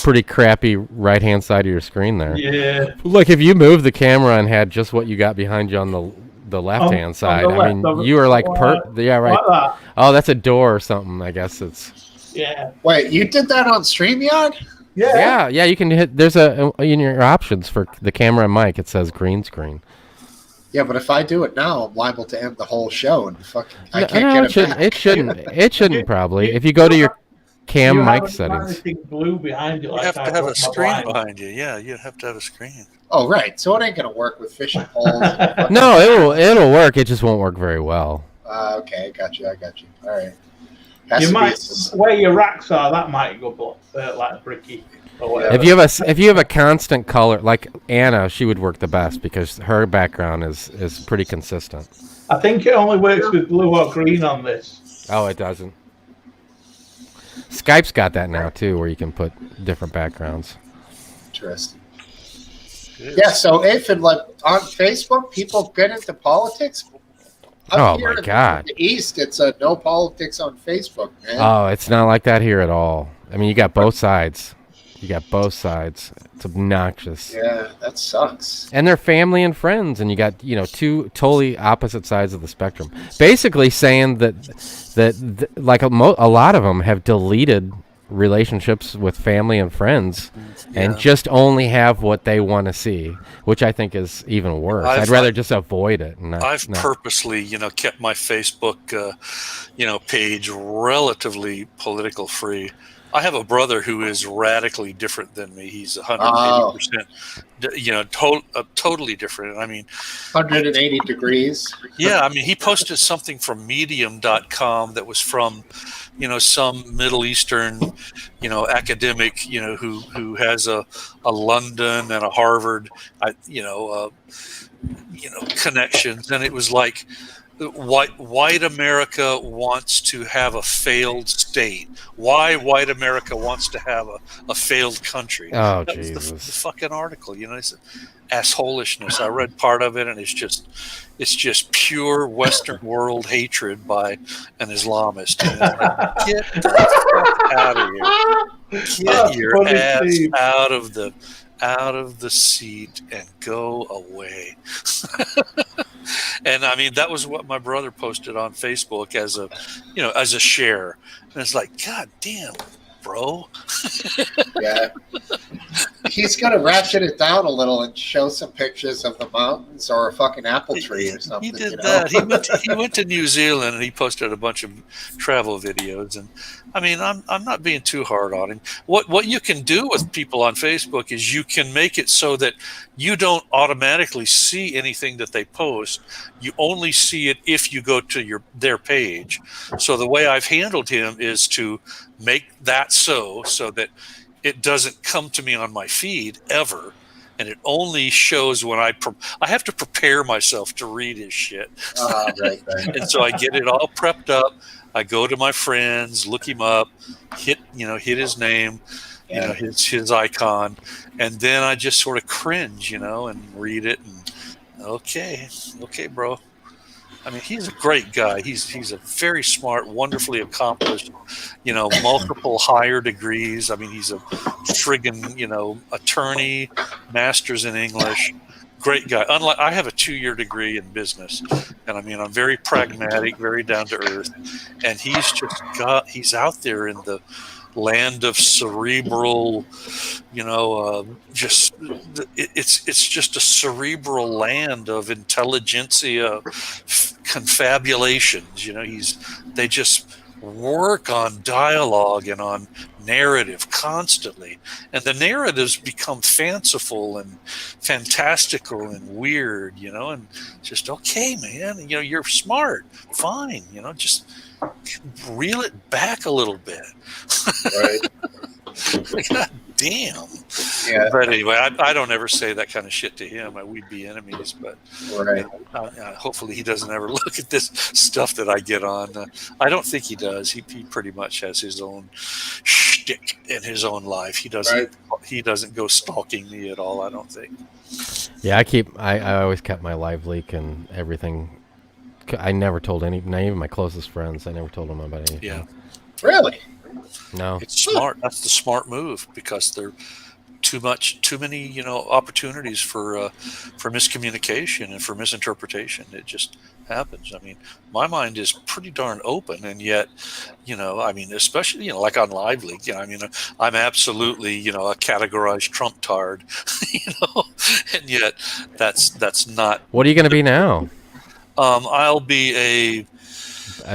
pretty crappy right-hand side of your screen there. Yeah. Like if you moved the camera and had just what you got behind you on the left-hand side, I mean, you were like right. Like that. Oh, that's a door or something, I guess it's. Yeah. Wait, you did that on StreamYard? Yeah. Yeah, you can hit, there's in your options for the camera and mic, it says green screen. Yeah, but if I do it now, I'm liable to end the whole show and I can't get it back. It shouldn't probably. If you go to your cam mic settings. Blue behind you. You have to have a screen behind you. Yeah, you have to have a screen. Oh, right. So it ain't going to work with fishing poles. No, it'll work. It just won't work very well. Okay, I got you. All right. Where your racks are, that might go like bricky. Or whatever. If you have a constant color, like Anna, she would work the best because her background is pretty consistent. I think it only works with blue or green on this. Oh, it doesn't. Skype's got that now too, where you can put different backgrounds. Interesting. Yeah, so if like on Facebook, people get into politics. Oh my God! In the East, it's a no politics on Facebook, man. Oh, it's not like that here at all. I mean, you got both sides. It's obnoxious. Yeah, that sucks. And they're family and friends, and you got two totally opposite sides of the spectrum. Basically, saying that like a lot of them have deleted relationships with family and friends, and just only have what they want to see, which I think is even worse. I'd rather just avoid it. I've purposely, kept my Facebook, page relatively political free. I have a brother who is radically different than me. He's 180%, totally different. I mean, 180 degrees. Yeah, I mean, he posted something from Medium.com that was from, some Middle Eastern, academic, who has a London and a Harvard, connections, and it was like. White America wants to have a failed state. Why white America wants to have a failed country. Oh, that Jesus. was the fucking article. It's assholishness. I read part of it, and it's just pure Western world hatred by an Islamist. Get the fuck out of here. Get your ass out of the seat and go away. And I mean, that was what my brother posted on Facebook as a share. And it's like, God damn, bro. Yeah. He's going to ratchet it down a little and show some pictures of the mountains or a fucking apple tree or something. He did that. He went to New Zealand and he posted a bunch of travel videos. And I mean, I'm not being too hard on him. What you can do with people on Facebook is you can make it so that you don't automatically see anything that they post. You only see it if you go to their page. So the way I've handled him is to make that so that it doesn't come to me on my feed ever. and it only shows when I have to prepare myself to read his shit. Right. And so I get it all prepped up. I go to my friends, look him up, hit his name, his icon, and then I just sort of cringe, and read it. And okay, bro. I mean, he's a great guy. He's a very smart, wonderfully accomplished, multiple higher degrees. I mean, he's a friggin', attorney, master's in English. Great guy. Unlike I have a 2-year degree in business, and I mean, I'm very pragmatic, very down to earth, and he's out there in the land of cerebral, it's just a cerebral land of intelligentsia confabulations. They just work on dialogue and on narrative constantly, and the narratives become fanciful and fantastical and weird, and just, okay, man, you're smart, fine, just reel it back a little bit. Right. God damn. Yeah. But anyway, I don't ever say that kind of shit to him. We'd be enemies, but Right. hopefully he doesn't ever look at this stuff that I get on. I don't think he does. He pretty much has his own shtick in his own life. He doesn't go stalking me at all, I don't think. Yeah, I always kept my live leak and everything. I never told not even my closest friends. I never told them about anything. Yeah. Really? No. It's smart. That's the smart move, because there are too many, opportunities for miscommunication and for misinterpretation. It just happens. I mean, my mind is pretty darn open, and yet, I mean, especially, like on Live Leak, I'm absolutely, a categorized Trump tard, and yet that's not. What are you going to be now? I'll be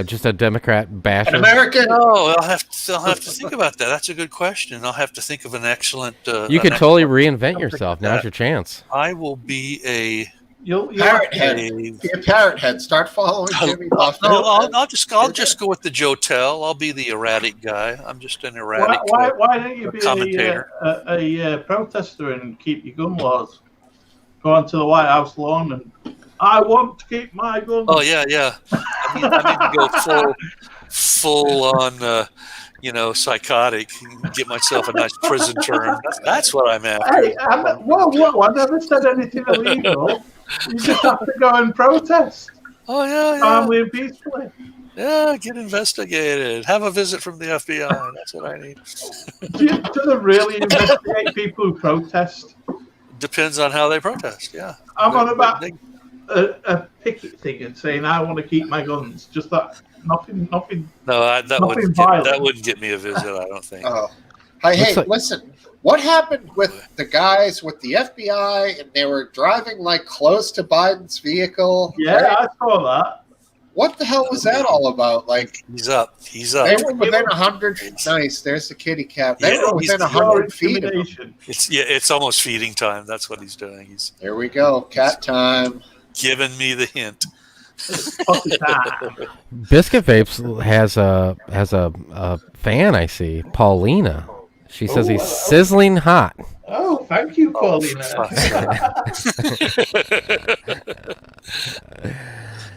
just a Democrat basher? An American? No, I'll have to think about that. That's a good question. I'll have to think of an excellent. You can totally reinvent yourself. Now's your chance. I will be a parrot head. Be a parrot head. Start following Jimmy Buffett. No, I'll just go with the Joe Tell. I'll be the erratic guy. I'm just an erratic. Why don't you be commentator? a protester and keep your gun laws? Go onto the White House lawn and I want to keep my gun. Oh yeah. I need to go full on, psychotic. And get myself a nice prison term. That's what I'm after. Hey, whoa! I never said anything illegal. You just have to go and protest. Oh yeah. Calmly and peacefully. Yeah, get investigated. Have a visit from the FBI. That's what I need. Do they really investigate people who protest? Depends on how they protest. Yeah. I'm on about a picket thing and saying I want to keep my guns. Just that. Nothing. No, that wouldn't get me a visit. I don't think. Oh, hey, listen. What happened with the guys with the FBI and they were driving like close to Biden's vehicle? Yeah, right? I saw that. What the hell was that all about? Like he's up. They were within 100. Nice. There's the kitty cat. They were within 100 feet of him. It's almost feeding time. That's what he's doing. There we go. Cat time. Giving me the hint. Biscuit Vapes has a fan. I see, Paulina. She says he's sizzling hot. Oh, thank you, Paulina.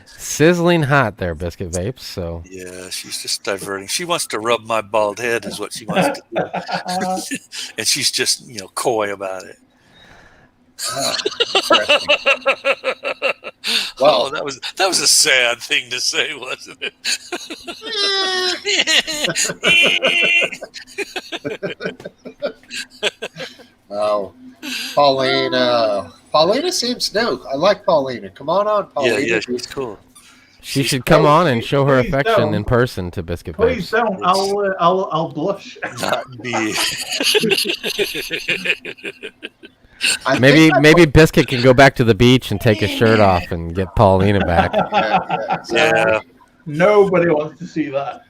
Sizzling hot there, Biscuit Vapes. So yeah, she's just diverting. She wants to rub my bald head, is what she wants to do, and she's just coy about it. Well, that was a sad thing to say, wasn't it? Oh, Paulina seems new. I like Paulina. Come on, Paulina. Yeah, she's cool. She should come on and show her affection in person to Biscuit Vapes. Please don't. I'll blush. Not me. Maybe Biscuit can go back to the beach and take his shirt off and get Paulina back. Yeah. Nobody wants to see that.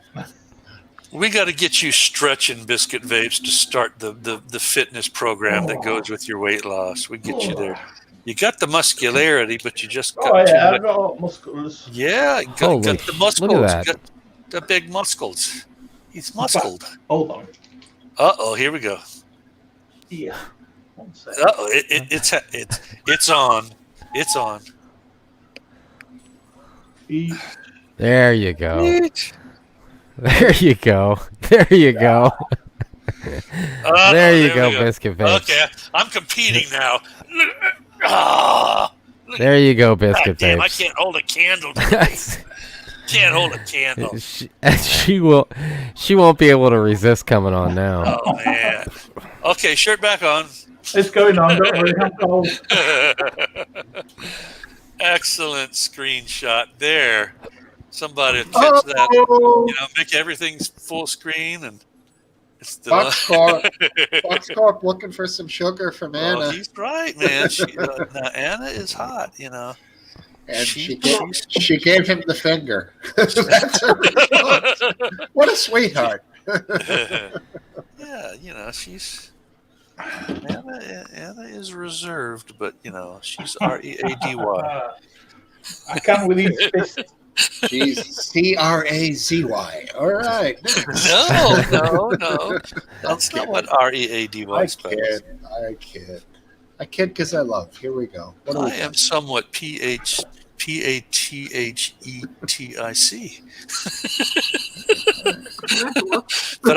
We got to get you stretching, Biscuit Vapes, to start the fitness program that goes with your weight loss. We get you there. You got the muscularity, but you just got I've got muscles. Yeah, you got the muscles. Look at that. You got the big muscles. He's muscled. Hold on. Uh-oh, here we go. Yeah. One sec. It's on. It's on. There you go. Eat. There you go. There you go. There you go, Biscuit Face. Okay, I'm competing now. Ah, There you go, Biscuit damn, I Face. can't hold a candle today. Can't hold a candle. She won't be able to resist coming on now. Oh man. Okay, shirt back on. It's going on. Don't worry, I'm cold. Excellent screenshot there. Somebody catch that. You know, make everything full screen and it's the Boxcorp looking for some sugar from Anna. Oh, he's right, man. Now Anna is hot, you know. And she gave him the finger. That's her response. What a sweetheart. Yeah, you know, Anna is reserved, but you know, she's READY. I can't with these fists. She's CRAZY. All right. No. That's not what READY spells. I kid because I love. Here we go. I am somewhat PATHETIC. But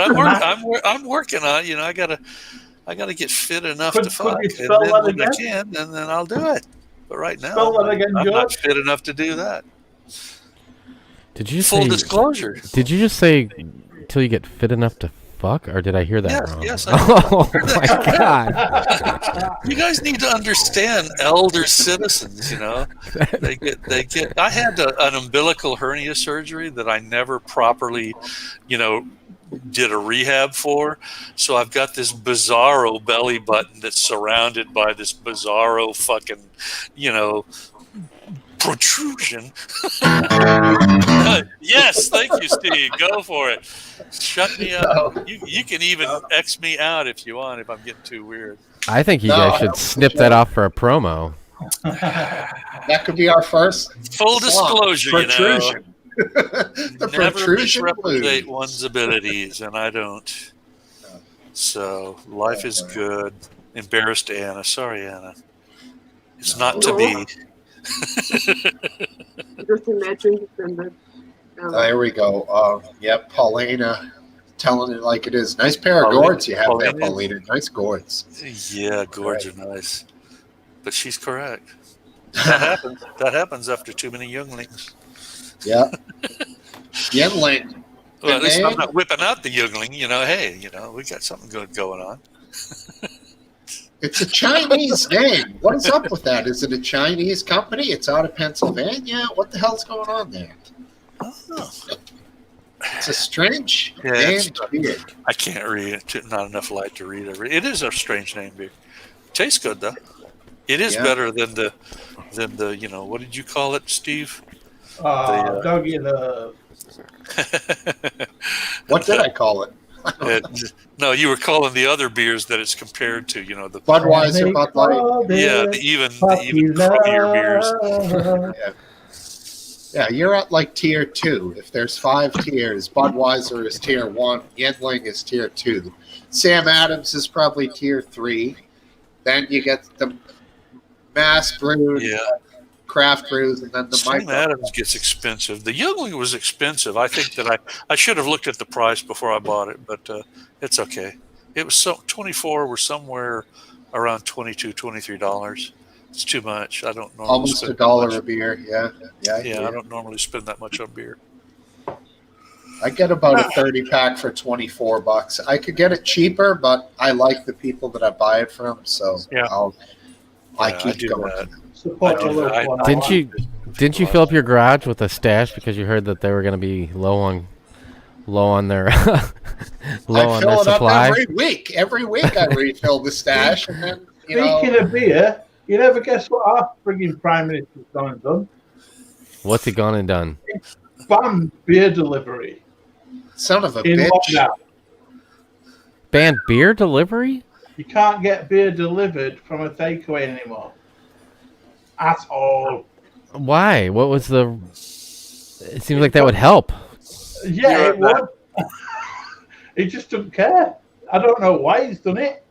I'm working on it. You know, I gotta get fit enough to fuck, and then when I can, and then I'll do it. But right now, I'm not fit enough to do that. Did you Full disclosure? Did you just say until you get fit enough to fuck, or did I hear that wrong? Yes. Oh my god! You guys need to understand elder citizens. You know, they get. I had an umbilical hernia surgery that I never properly, you know, did a rehab for. So I've got this bizarro belly button that's surrounded by this bizarro fucking, you know, protrusion. Yes, thank you, Steve. Go for it. Shut me up. You can even X me out if you want, if I'm getting too weird. I think you guys should snip that off for a promo. That could be our first full disclosure, protrusion. You know. The Never protrusion misrepresent blues. one's abilities, and I don't. So life is good. Embarrassed Anna. Sorry, Anna. It's not to be. Just imagine that. There we go. Yep, Paulina telling it like it is. Nice pair of gourds you have there, Paulina. Nice gourds. Yeah, gourds are nice. But she's correct. That happens after too many younglings. Yeah. Youngling. Well, at least I'm not whipping out the youngling. You know, hey, you know, we got something good going on. It's a Chinese name. What is up with that? Is it a Chinese company? It's out of Pennsylvania. What the hell's going on there? Oh. It's a strange name. I can't read it. Not enough light to read it. It is a strange name, beer. Tastes good though. It is better than the you know, what did you call it, Steve? Doggy the. What did I call it? No, you were calling the other beers that it's compared to. You know, the Budweiser, Bud Light. Yeah, the even crummier beers. Yeah, you're at like tier 2. If there's 5 tiers, Budweiser is tier 1, Yingling is tier 2, Sam Adams is probably tier 3. Then you get the mass brewed, craft brews, and then the Sam Adams gets expensive. The Yingling was expensive. I think that I should have looked at the price before I bought it, but it's okay. It was 24 were somewhere around $22, $23. It's too much. I don't normally almost spend $1 a beer. Yeah. I don't normally spend that much on beer. I get about a 30-pack for $24. I could get it cheaper, but I like the people that I buy it from, so I keep going. Didn't you fill up your garage with a stash because you heard that they were going to be low on their I fill it supply? up every week I refill the stash, and then Speaking of beer, you never guess what our frigging Prime Minister's gone and done? What's he gone and done? Banned beer delivery. Son of a in bitch. Lockdown. Banned beer delivery? You can't get beer delivered from a takeaway anymore. At all. Why? What was the... It seems like that would help. Yeah, it would. He just doesn't care. I don't know why he's done it.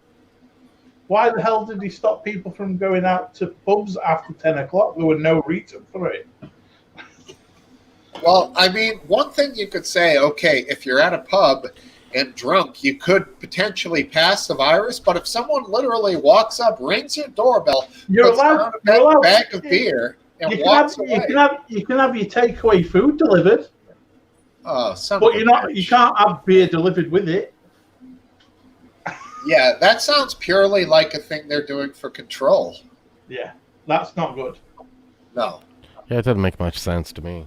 Why the hell did he stop people from going out to pubs after 10 o'clock? There were no reason for it. Well, I mean, one thing you could say, okay, if you're at a pub and drunk, you could potentially pass the virus, but if someone literally walks up, rings your doorbell, You're puts allowed, down you're a allowed bag of beer, and you walks can away. you can have your takeaway food delivered, Oh, but you can't have beer delivered with it. Yeah, that sounds purely like a thing they're doing for control. Yeah, that's not good. No. Yeah, it doesn't make much sense to me.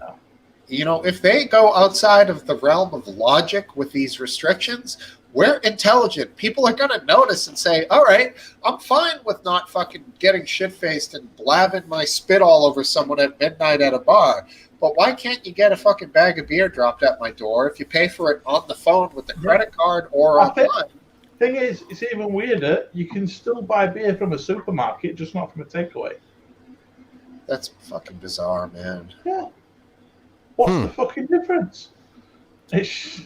You know, if they go outside of the realm of logic with these restrictions, we're intelligent. People are going to notice and say, all right, I'm fine with not fucking getting shit-faced and blabbing my spit all over someone at midnight at a bar. But why can't you get a fucking bag of beer dropped at my door if you pay for it on the phone with the credit card or online? Thing is, it's even weirder. You can still buy beer from a supermarket, just not from a takeaway. That's fucking bizarre, man. Yeah. What's the fucking difference? It's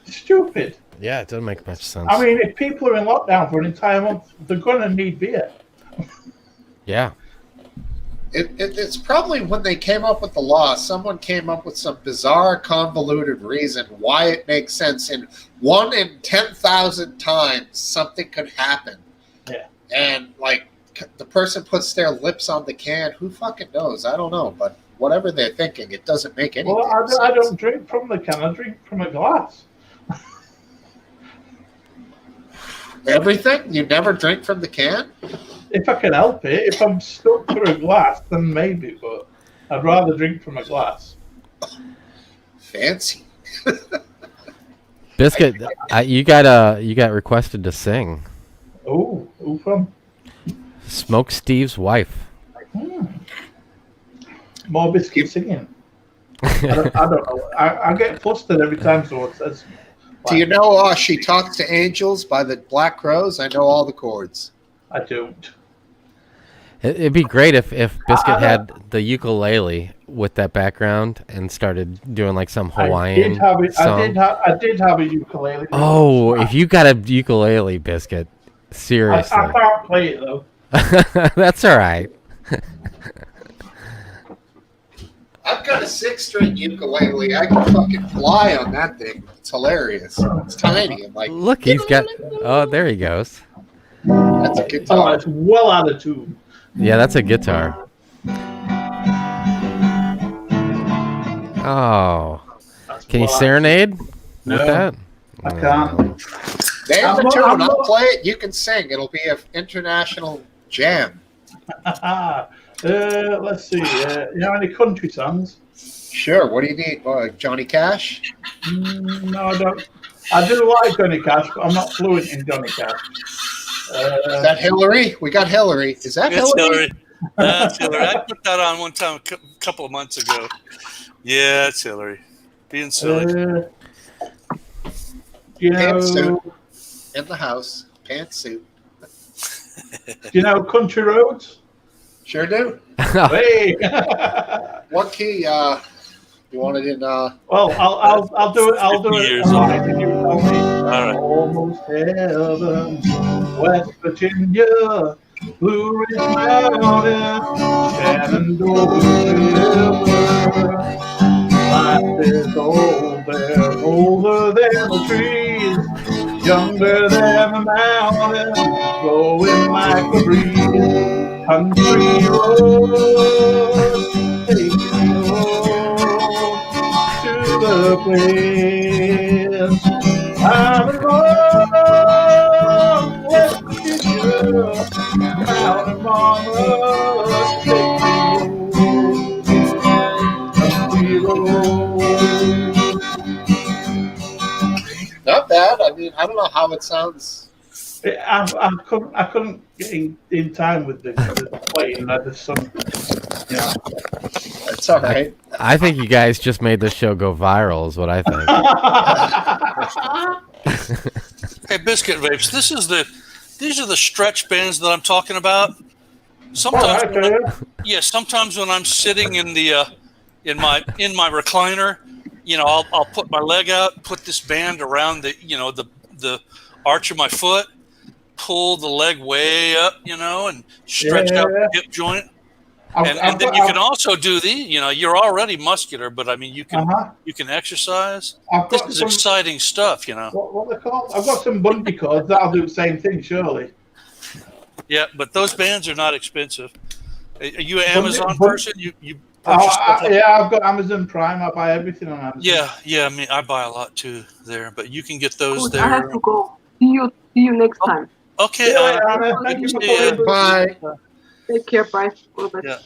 stupid. Yeah, it doesn't make much sense. I mean, if people are in lockdown for an entire month, they're going to need beer. Yeah. It's probably when they came up with the law, someone came up with some bizarre, convoluted reason why it makes sense. In 1 in 10,000 times, something could happen. Yeah. And, like, the person puts their lips on the can. Who fucking knows? I don't know. But whatever they're thinking, it doesn't make any sense. I don't drink from the can. I drink from a glass. Everything? You never drink from the can? If I can help it. If I'm stuck to a glass, then maybe. But I'd rather drink from a glass. Fancy. Biscuit, you got requested to sing. Oh, who from? Smokesteve's wife. More Biscuit singing. I don't know. I get flustered every time someone says. Do you know She Talks to Angels by the Black Crowes? I know all the chords. I don't. It'd be great if Biscuit had the ukulele with that background and started doing like some Hawaiian song. I did have a ukulele. Oh, if you got a ukulele, Biscuit, seriously. I can't play it though. That's all right. I've got a 6-string ukulele. I can fucking fly on that thing. It's hilarious. It's tiny. I'm like, look, he's got. Oh, there he goes. That's a guitar. Oh, it's well out of tune. Yeah, that's a guitar. Oh, can you serenade with that? I can't. Name the tune. I'll play it. You can sing. It'll be an international jam. Let's see. You know any country songs? Sure. What do you need? Johnny Cash? No, I don't. I do like Johnny Cash, but I'm not fluent in Johnny Cash. Is that Hillary? We got Hillary. Is that Hillary? That's Hillary. I put that on one time a couple of months ago. Yeah, it's Hillary. Being silly. You know, Pantsuit in the house. Pantsuit. You know Country Roads? Sure do. Hey. What key? You want it in? Well, I'll do it. I'll do it. Years All right. All right. Almost heaven, West Virginia, Blue Ridge Mountain, Shenandoah River. Life is older than the trees, younger than the mountains, flowing like a breeze. Country roads take me home to the place I'm from, West Virginia, mountain mama, take me home, country roads. Not bad. I mean, I don't know how it sounds. I couldn't get in time with the playing. I just yeah. It's all right. I think you guys just made this show go viral, is what I think. Hey, Biscuit Vapes, these are the stretch bands that I'm talking about. Sometimes, sometimes when I'm sitting in the in my recliner, I'll put my leg out, put this band around the the arch of my foot, pull the leg way up, and stretch out the hip joint. And then you can also do you're already muscular, but I mean, you can exercise. This is exciting stuff, What they called? I've got some bungee cords that'll do the same thing, surely. Yeah, but those bands are not expensive. Are you an Amazon person? You purchase I've got Amazon Prime. I buy everything on Amazon. Yeah. I mean, I buy a lot too there, but you can get those Cool. there. I have to go. See you next time. Okay. Anna, thank you for calling. Bye. Take care. Bye. Bye.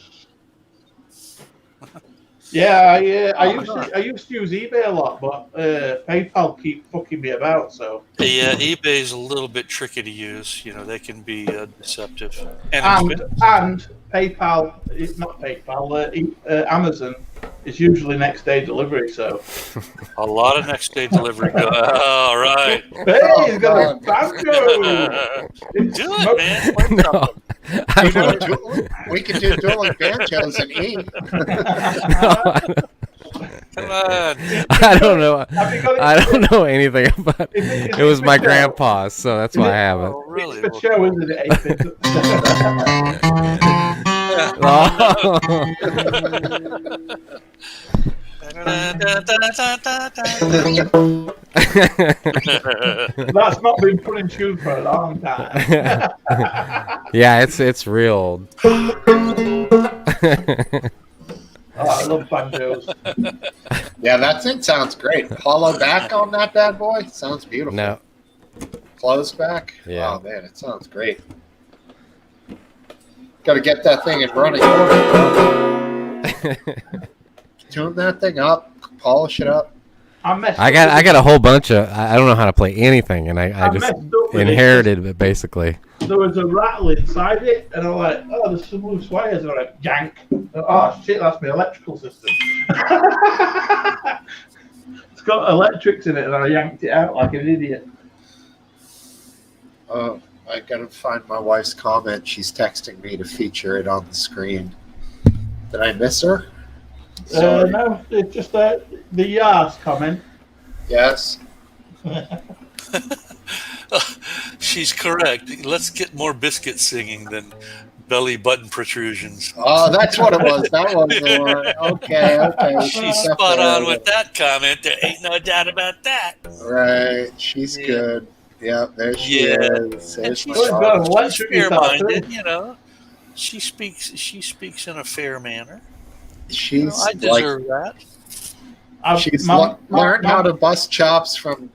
Yeah. I used to use eBay a lot, but PayPal keep fucking me about. So yeah, eBay is a little bit tricky to use. They can be deceptive. And PayPal, it's not PayPal. Amazon is usually next day delivery. So a lot of next day delivery. All right. Hey, he's got a banjo. Do it, man. No. We can do dueling banjos and eat. Come on. I don't know. I don't know anything about it. It was my grandpa's, so that's why I have it. Oh, really? It's the show, isn't it? That's not been put in tune for a long time. Yeah, it's real old. I love banjos. Yeah, that thing sounds great. Hollow back on that bad boy sounds beautiful. No. Closed back. Yeah. Oh man, it sounds great. Got to get that thing in running order. Tune that thing up, polish it up. I got a whole bunch of. I don't know how to play anything, and I just inherited it basically. There was a rattle inside it, and I'm like, oh, there's some loose wires. And I'm like, yank. Oh shit, that's my electrical system. It's got electrics in it, and I yanked it out like an idiot. Oh, I gotta find my wife's comment. She's texting me to feature it on the screen. Did I miss her? No, it's just the Yas comment. Yes. She's correct. Let's get more biscuit singing than belly button protrusions. Oh, that's what it was. That was the one. Okay. She's spot on with that comment. There ain't no doubt about that. Right. She's good. Yep, there she is. And she's fair-minded, She speaks in a fair manner. I deserve that. She's learned how to bust chops from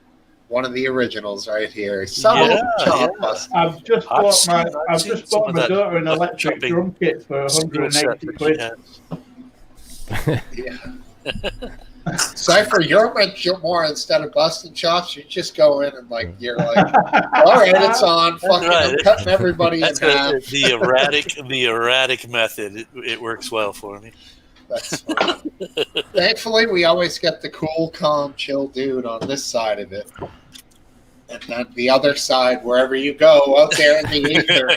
one of the originals right here. I've just bought my daughter an electric drum kit for 180 quid. Yeah. Cypher, you're more instead of busting chops, you just go in and you're like, all right, it's on. Fucking, I'm cutting everybody in half. The erratic method. It works well for me. That's funny. Thankfully, we always get the cool, calm, chill dude on this side of it. And then the other side, wherever you go, out there in the ether.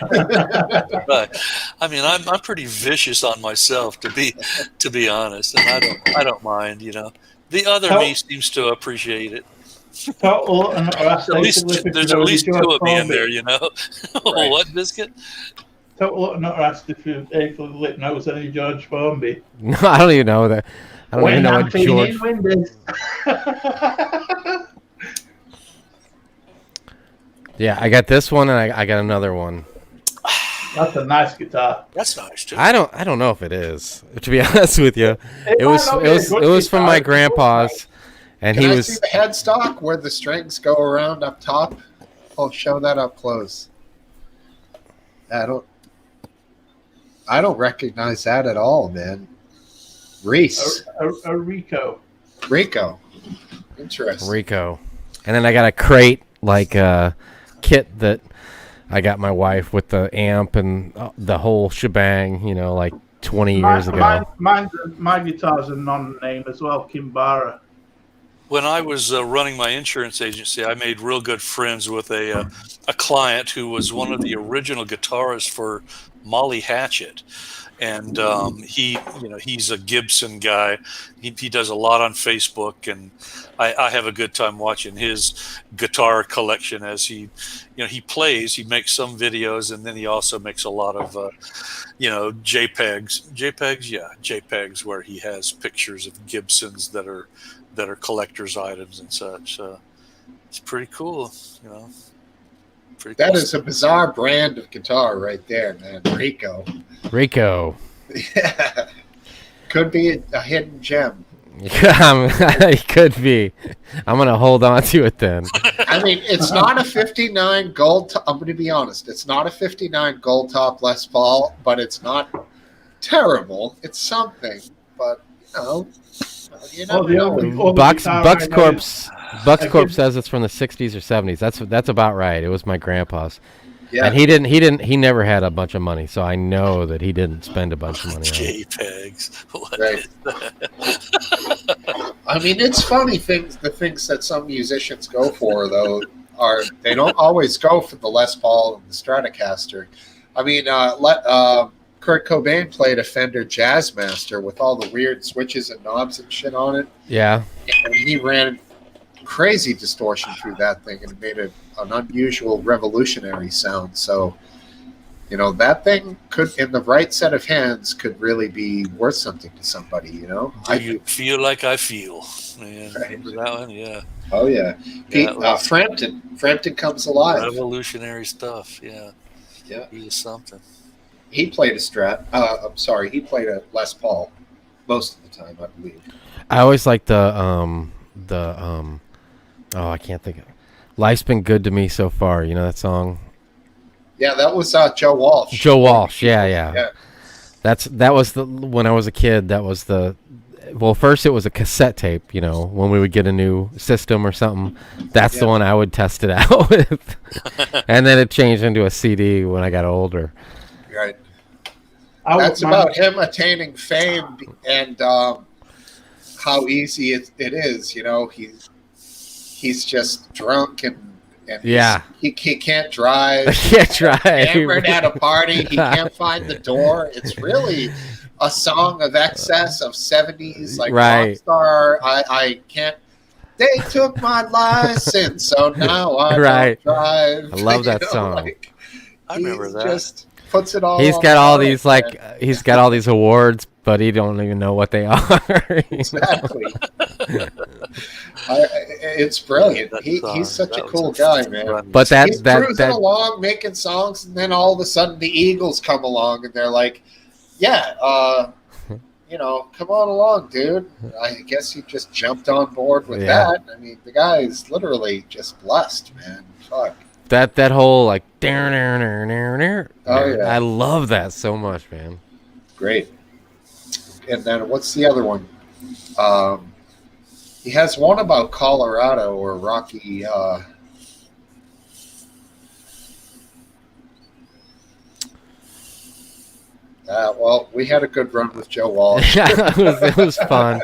Right. I mean, I'm pretty vicious on myself, to be honest, and I don't mind. The other me seems to appreciate it. There's at least two of me in there. Right. What, biscuit? Total not asked if you Lip knows any George Formby. No, I don't even know that. I don't even know what George. Yeah, I got this one, and I got another one. That's a nice guitar. That's nice too. I don't know if it is. To be honest with you, it was from my grandpa's, and Can he I was see the headstock where the strings go around up top. I'll show that up close. I don't recognize that at all, man. Reese. A Rico. Interesting. Rico. And then I got a crate, kit that I got my wife with the amp and the whole shebang, 20 years ago. My guitar's a non-name as well, Kimbara. When I was running my insurance agency, I made real good friends with a client who was one of the original guitarists for Molly Hatchet. and he's a Gibson guy. He does a lot on Facebook, and I have a good time watching his guitar collection as he plays. He makes some videos, and then he also makes a lot of JPEGs where he has pictures of Gibsons that are collector's items and such. It's pretty cool, That is a bizarre brand of guitar right there, man. Rico. Yeah. Could be a hidden gem. It could be. I'm going to hold on to it then. I mean, it's not a 59 gold. I'm going to be honest. It's not a 59 gold top Les Paul, but it's not terrible. It's something, but Bucks Corp says it's from the 60s or 70s. That's about right. It was my grandpa's. Yeah. And he never had a bunch of money, so I know that he didn't spend a bunch of money on JPEGs. Right. I mean, it's funny the things that some musicians go for, though, they don't always go for the Les Paul and the Stratocaster. I mean, Kurt Cobain played a Fender Jazzmaster with all the weird switches and knobs and shit on it. Yeah. And he ran crazy distortion through that thing and made an unusual revolutionary sound. So, that thing could, in the right set of hands, could really be worth something to somebody, I feel like I feel. Man, right. Remember that one? Yeah. Oh, yeah. Frampton Comes Alive. Revolutionary stuff, yeah. Yeah. He was something. He played a he played a Les Paul most of the time, I believe. I always like I can't think of it. Life's Been Good to Me So Far. You know that song? Yeah, that was Joe Walsh. Joe Walsh, yeah. That was when I was a kid. That was first it was a cassette tape. When we would get a new system or something, that's the one I would test it out with. And then it changed into a CD when I got older. Right. That's about him attaining fame and how easy it is. He's just drunk and he can't drive. Hammered at a party. He can't find the door. It's really a song of excess of 70s, like Rockstar. I can't. They took my license, so now I don't drive. I love that song. I remember that. Just puts it all. He's got all these he's got all these awards, but he don't even know what they are. Exactly. It's brilliant. He's such a cool guy, man. But he's cruising along, making songs, and then all of a sudden the Eagles come along, and they're like, "Yeah, come on along, dude." I guess he just jumped on board with that. I mean, the guy is literally just blessed, man. Fuck. That whole Oh yeah, I love that so much, man. Great. And then what's the other one? He has one about Colorado or Rocky. Well, we had a good run with Joe Walsh. it was fun.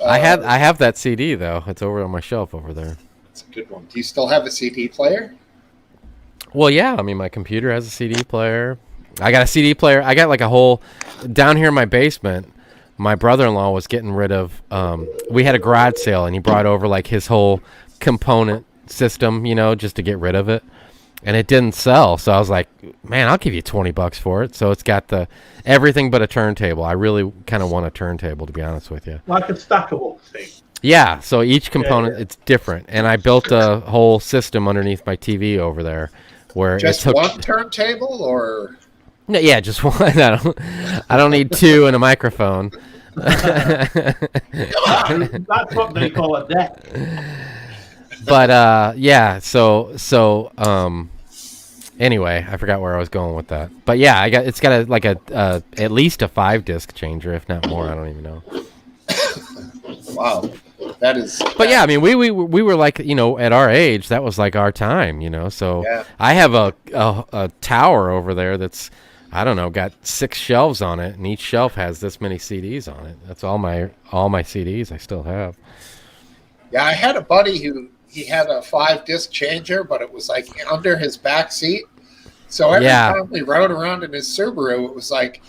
I have that CD though. It's over on my shelf over there. It's a good one. Do you still have a CD player? Well, yeah. I mean, my computer has a CD player. I got a CD player. I got like a whole down here in my basement. My brother-in-law was getting rid of. We had a garage sale, and he brought over like his whole component system, just to get rid of it, and it didn't sell. So I was like, "Man, I'll give you $20 for it." So it's got everything but a turntable. I really kind of want a turntable, to be honest with you. Like a stackable thing. Yeah. So each component it's different, and I built a whole system underneath my TV over there, where just one turntable or. No, yeah, just one. I don't need two and a microphone. That's what they call a deck. But yeah, so anyway, I forgot where I was going with that. But yeah, it's got at least a 5-disc changer, if not more. I don't even know. Wow. That is. But yeah, I mean, we were like, at our age, that was like our time, So yeah. I have a tower over there that's, I don't know, got 6 shelves on it, and each shelf has this many CDs on it. That's all my CDs I still have. Yeah, I had a buddy he had a 5-disc changer, but it was like under his back seat, So every time we rode around in his Subaru, it was like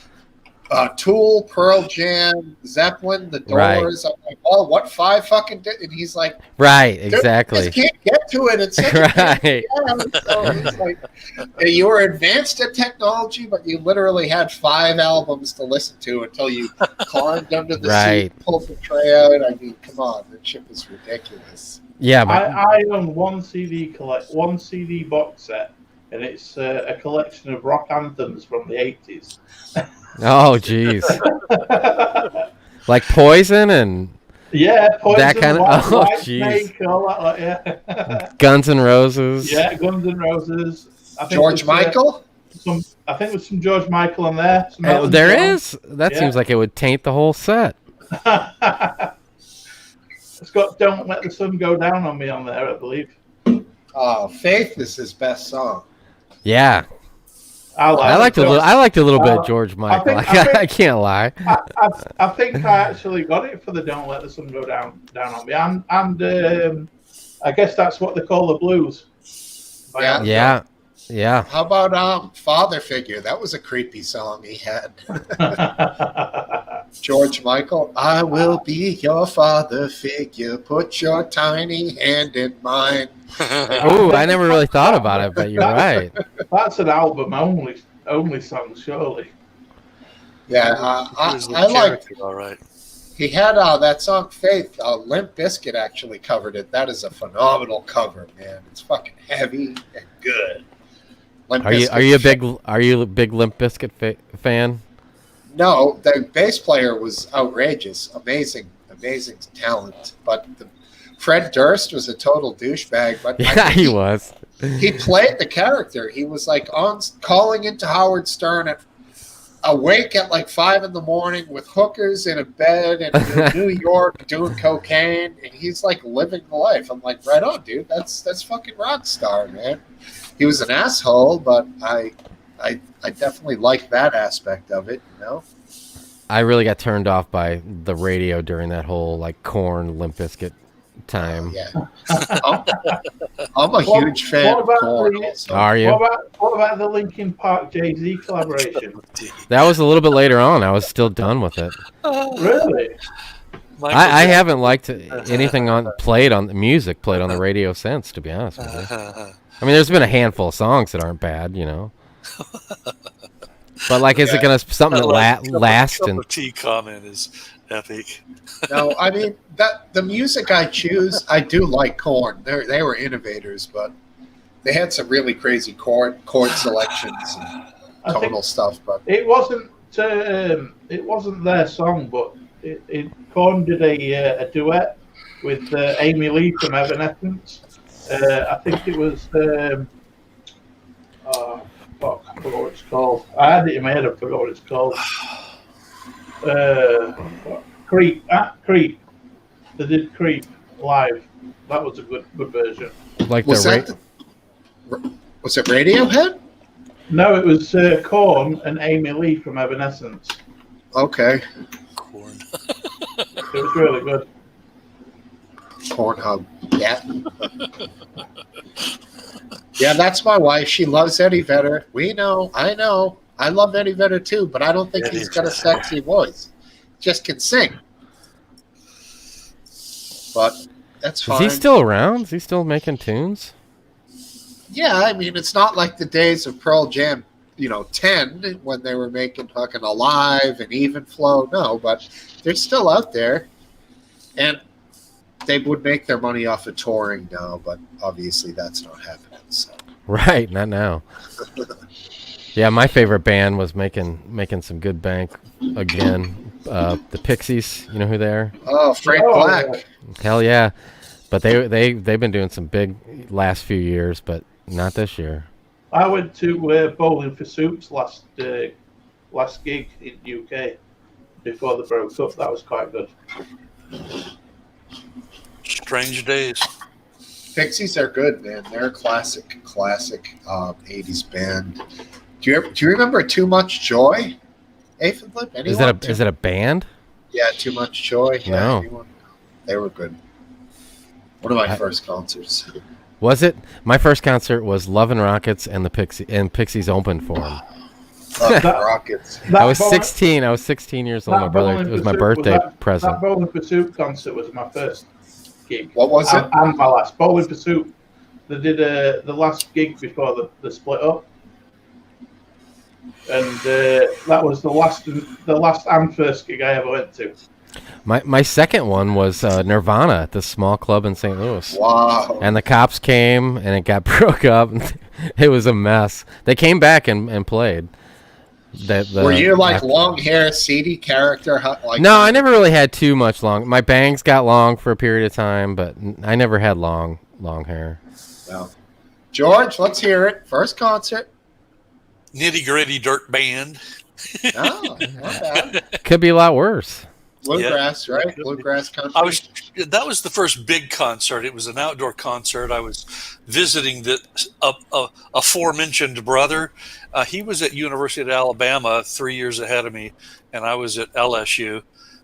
Tool, Pearl Jam, Zeppelin, The Doors. Right. I'm like, well, what 5 fucking did? And he's like, right, exactly. Just can't get to it. It's such right. So it's like, you were advanced at technology, but you literally had 5 albums to listen to until you climbed under the seat, pulled the tray out. I mean, come on, the shit is ridiculous. Yeah, but I own one CD box set, and it's a collection of rock anthems from the 80s. oh, jeez. Like Poison and Poison, that kind of. Oh, jeez. Guns N' Roses. Yeah, Guns N' Roses. George Michael. I think there's some George Michael in there. There is. That seems like it would taint the whole set. It's got "Don't Let the Sun Go Down on Me" on there, I believe. Oh, Faith is his best song. Yeah. I liked a little bit of George Michael. I can't lie. I think I actually got it for the "Don't Let the Sun Go Down on Me," and I guess that's what they call the blues. Yeah. How about Father Figure? That was a creepy song he had. George Michael, I will be your father figure. Put your tiny hand in mine. Ooh, I never really thought about it, but you're right. That's an album only song, surely. Yeah, I like. All right. He had that song "Faith." Limp Bizkit actually covered it. That is a phenomenal cover, man. It's fucking heavy and good. Are you a big Limp Bizkit fan? No, the bass player was outrageous, amazing talent. But Fred Durst was a total douchebag. But yeah, he was. He played the character. He was like calling into Howard Stern awake at like 5 a.m. with hookers in a bed in New York doing cocaine, and he's like living the life. I'm like, right on, dude. That's fucking rock star, man. He was an asshole, but I definitely like that aspect of it, you know? I really got turned off by the radio during that whole like Korn Limp Bizkit time. Yeah. I'm a huge fan of Korn. Are you? What about the Linkin Park Jay-Z collaboration? That was a little bit later on. I was still done with it. Really? I haven't liked anything played on the radio since, to be honest with you. I mean, there's been a handful of songs that aren't bad, you know. But like, is it gonna something that last? And the tea comment is epic. No, I mean the music I choose, I do like Korn. They were innovators, but they had some really crazy chord selections and tonal stuff. But it wasn't their song, but Korn did a duet with Amy Lee from Evanescence. I think it was. I forgot what it's called. I had it in my head. I forgot what it's called. Creep. Creep. They did Creep live. That was a good version. Like was it Radiohead? No, it was Korn and Amy Lee from Evanescence. Okay. Korn. It was really good. Pornhub. Yeah. Yeah, that's my wife. She loves Eddie Vedder. We know. I know. I love Eddie Vedder too, but I don't think he's got a sexy voice. Just can sing. But that's fine. Is he still around? Is he still making tunes? Yeah, I mean, it's not like the days of Pearl Jam, 10 when they were making fucking Alive and Even Flow. No, but they're still out there. And they would make their money off of touring now, but obviously that's not happening. So. Right, not now. Yeah, my favorite band was making some good bank again. The Pixies, you know who they are? Oh, Frank Black. Hell yeah. But they've been doing some big last few years, but not this year. I went to Bowling for Soups last gig in the UK before they broke up. That was quite good. Strange days. Pixies are good, man. They're a classic 80s band. Do you remember Too Much Joy? Is it a band? Yeah, Too Much Joy. Yeah, no. Anyone? They were good. One of my first concerts. Was it? My first concert was Love and Rockets and the Pixies opened for him. Rockets. I was 16. I was 16 years old. My brother. It was my birthday present. That Bowling Pursuit concert was my first gig. What was it? And my last Bowling Pursuit. They did the last gig before the split up, and that was the last and first gig I ever went to. My second one was Nirvana at this small club in St. Louis. Wow. And the cops came, and it got broke up. It was a mess. They came back and played. Were you like long hair, seedy character? No, I never really had too much long. My bangs got long for a period of time, but I never had long hair. No. George, let's hear it. First concert. Nitty Gritty Dirt Band. Oh, not bad. Could be a lot worse. Bluegrass, right? Bluegrass country. That was the first big concert. It was an outdoor concert. I was visiting the aforementioned brother. He was at University of Alabama 3 years ahead of me, and I was at LSU.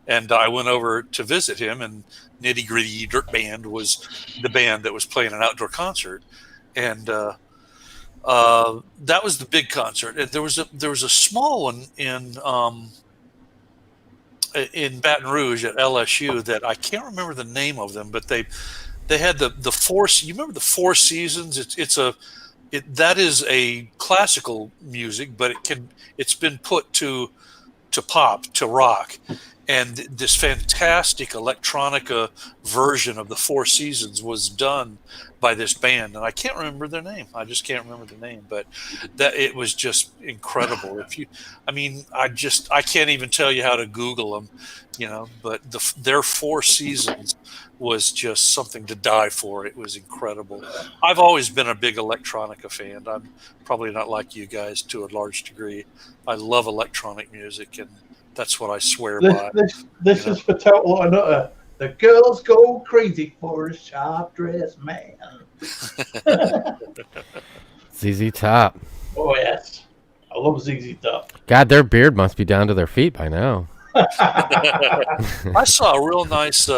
And I went over to visit him, and Nitty Gritty Dirt Band was the band that was playing an outdoor concert, and that was the big concert. And there was a small one in Baton Rouge at LSU that I can't remember the name of them, but they had the four. You remember the Four Seasons? That is a classical music, but it's been put to pop, to rock. And this fantastic electronica version of the Four Seasons was done by this band, and I can't remember their name. I just can't remember the name, but that it was just incredible. I can't even tell you how to Google them, But their Four Seasons was just something to die for. It was incredible. I've always been a big electronica fan. I'm probably not like you guys to a large degree. I love electronic music, and that's what I swear by. This is for total or nutter. The girls go crazy for a sharp dressed man. ZZ Top. Oh yes, I love ZZ Top. God, their beard must be down to their feet by now. I saw a real nice,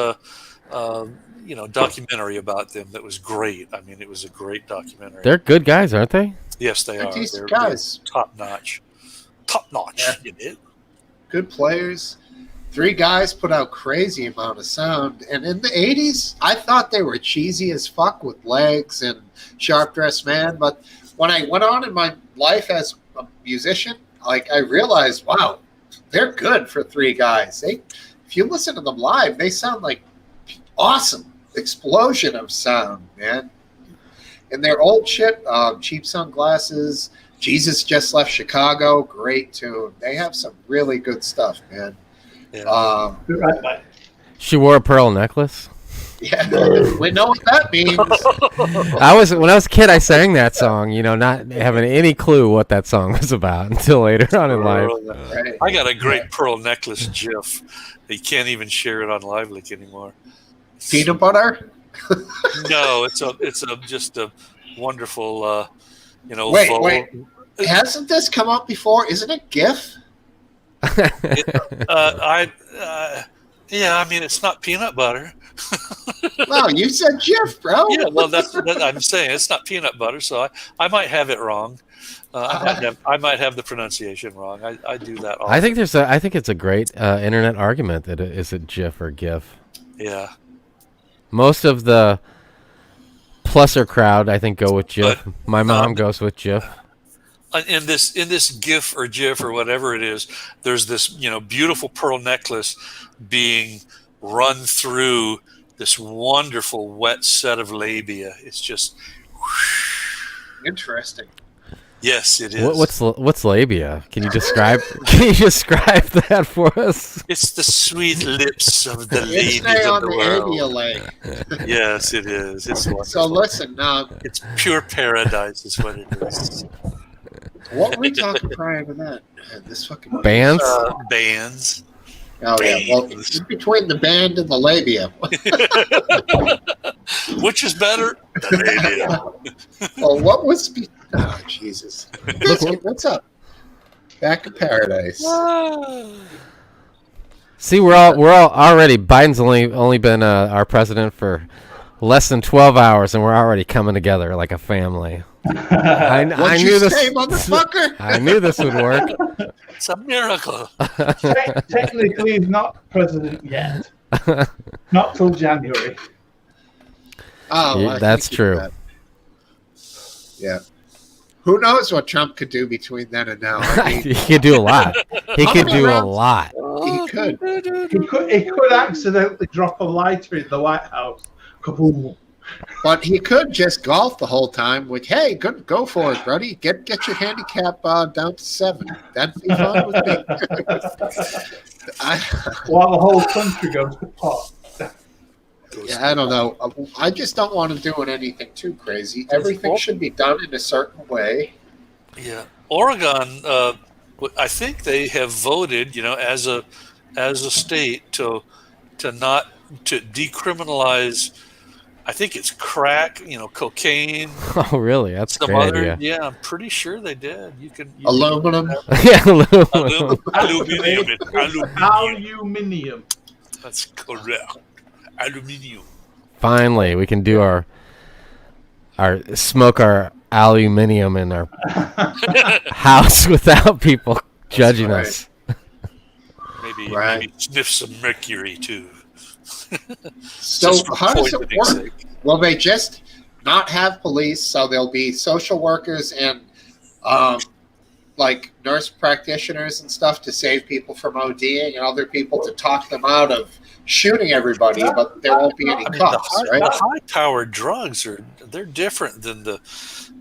documentary about them that was great. I mean, it was a great documentary. They're good guys, aren't they? Yes, they are. Decent guys. Top notch. Yeah. You did. Good players. 3 guys put out crazy amount of sound. And in the 80s, I thought they were cheesy as fuck with Legs and Sharp Dressed Man. But when I went on in my life as a musician, I realized, wow, they're good for 3 guys. If you listen to them live, they sound like awesome explosion of sound, man. And their old shit, Cheap Sunglasses, Jesus Just Left Chicago, great tune. They have some really good stuff, man. Yeah. She wore a pearl necklace. Yeah, we know what that means. When I was a kid, I sang that song, not having any clue what that song was about until later on in life. I got a great pearl necklace GIF. You can't even share it on LiveLeak anymore. Peanut butter? No, it's just a wonderful, Wait. Hasn't this come up before? Isn't it GIF? It's not peanut butter. No, you said GIF, bro. Yeah, well, that's I'm saying it's not peanut butter, so I might have it wrong. I might have the pronunciation wrong. I do that often. I think it's a great internet argument that is it GIF or GIF. Yeah. Most of the pluser crowd, I think, go with GIF. My mom goes with GIF. In this GIF or GIF or whatever it is, there's this beautiful pearl necklace being run through this wonderful wet set of labia. It's just interesting. Yes, it is. What's labia? Can you describe that for us? It's the sweet lips of the ladies of the world. Yes, it is. It's wonderful. So listen now. It's pure paradise is what it is. What were we talking prior to that? This fucking bands. Bands. Oh yeah, well, it's between the band and the labia. Which is better? The labia. Well, what was? Oh Jesus! What's up? Back in paradise. See, we're all already. Biden's only been our president for less than 12 hours, and we're already coming together like a family. I knew this. Say, motherfucker? I knew this would work. It's a miracle. Technically, he's not president yet. Not till January. Oh, Yeah, that's true. Yeah. Who knows what Trump could do between then and now? I mean, He could do a lot. He could do a lot. he could. He could accidentally drop a lighter in the White House. Kaboom. But he could just golf the whole time with, hey, good, go for it, buddy. Get your handicap down to 7. That'd be fun with me. While the whole country goes to pot. Yeah, I don't know. I just don't want to do anything too crazy. Everything should be done in a certain way. Yeah, Oregon. I think they have voted, as a state to decriminalize. I think it's crack, cocaine. Oh, really? That's a some great other. idea. Yeah, I'm pretty sure they did. You Aluminum. Yeah, Aluminium. That's correct. Aluminium. Finally, we can do our smoke our aluminium in our house without people judging us. Maybe sniff some mercury too. So how does it work? Will they just not have police, so there'll be social workers and like nurse practitioners and stuff to save people from ODing, and other people to talk them out of shooting everybody, but there won't be any cops, right? The high-powered drugs they're different than the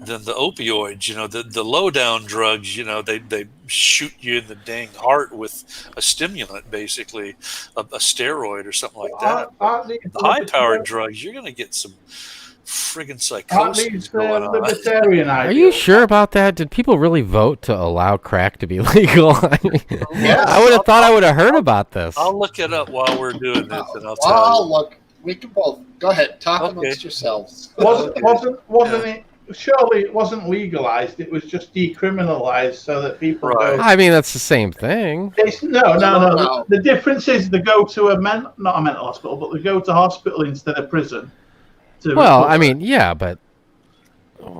opioids. The low-down drugs. They shoot you in the dang heart with a stimulant, basically a steroid or something like that. The high-powered drugs, you're going to get some friggin' psychosis going on. Libertarian Are you sure about that? Did people really vote to allow crack to be legal? I would have thought I would have heard about this. I'll look it up while we're doing this, and I'll tell you. Look, we can both go ahead, talk amongst yourselves. Wasn't it? Surely it wasn't legalized. It was just decriminalized so that people. Right. I mean, that's the same thing. No. The difference is they go to not a mental hospital, but they go to hospital instead of prison. Well, I mean, yeah, but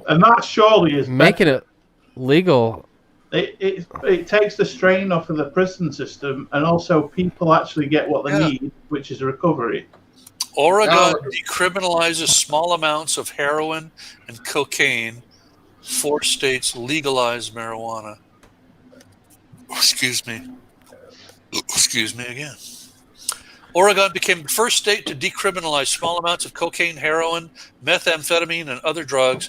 and that surely is making it legal. It takes the strain off of the prison system, and also people actually get what they need, which is recovery. Oregon decriminalizes small amounts of heroin and cocaine. 4 states legalize marijuana. Excuse me. Excuse me again. Oregon became the first state to decriminalize small amounts of cocaine, heroin, methamphetamine, and other drugs.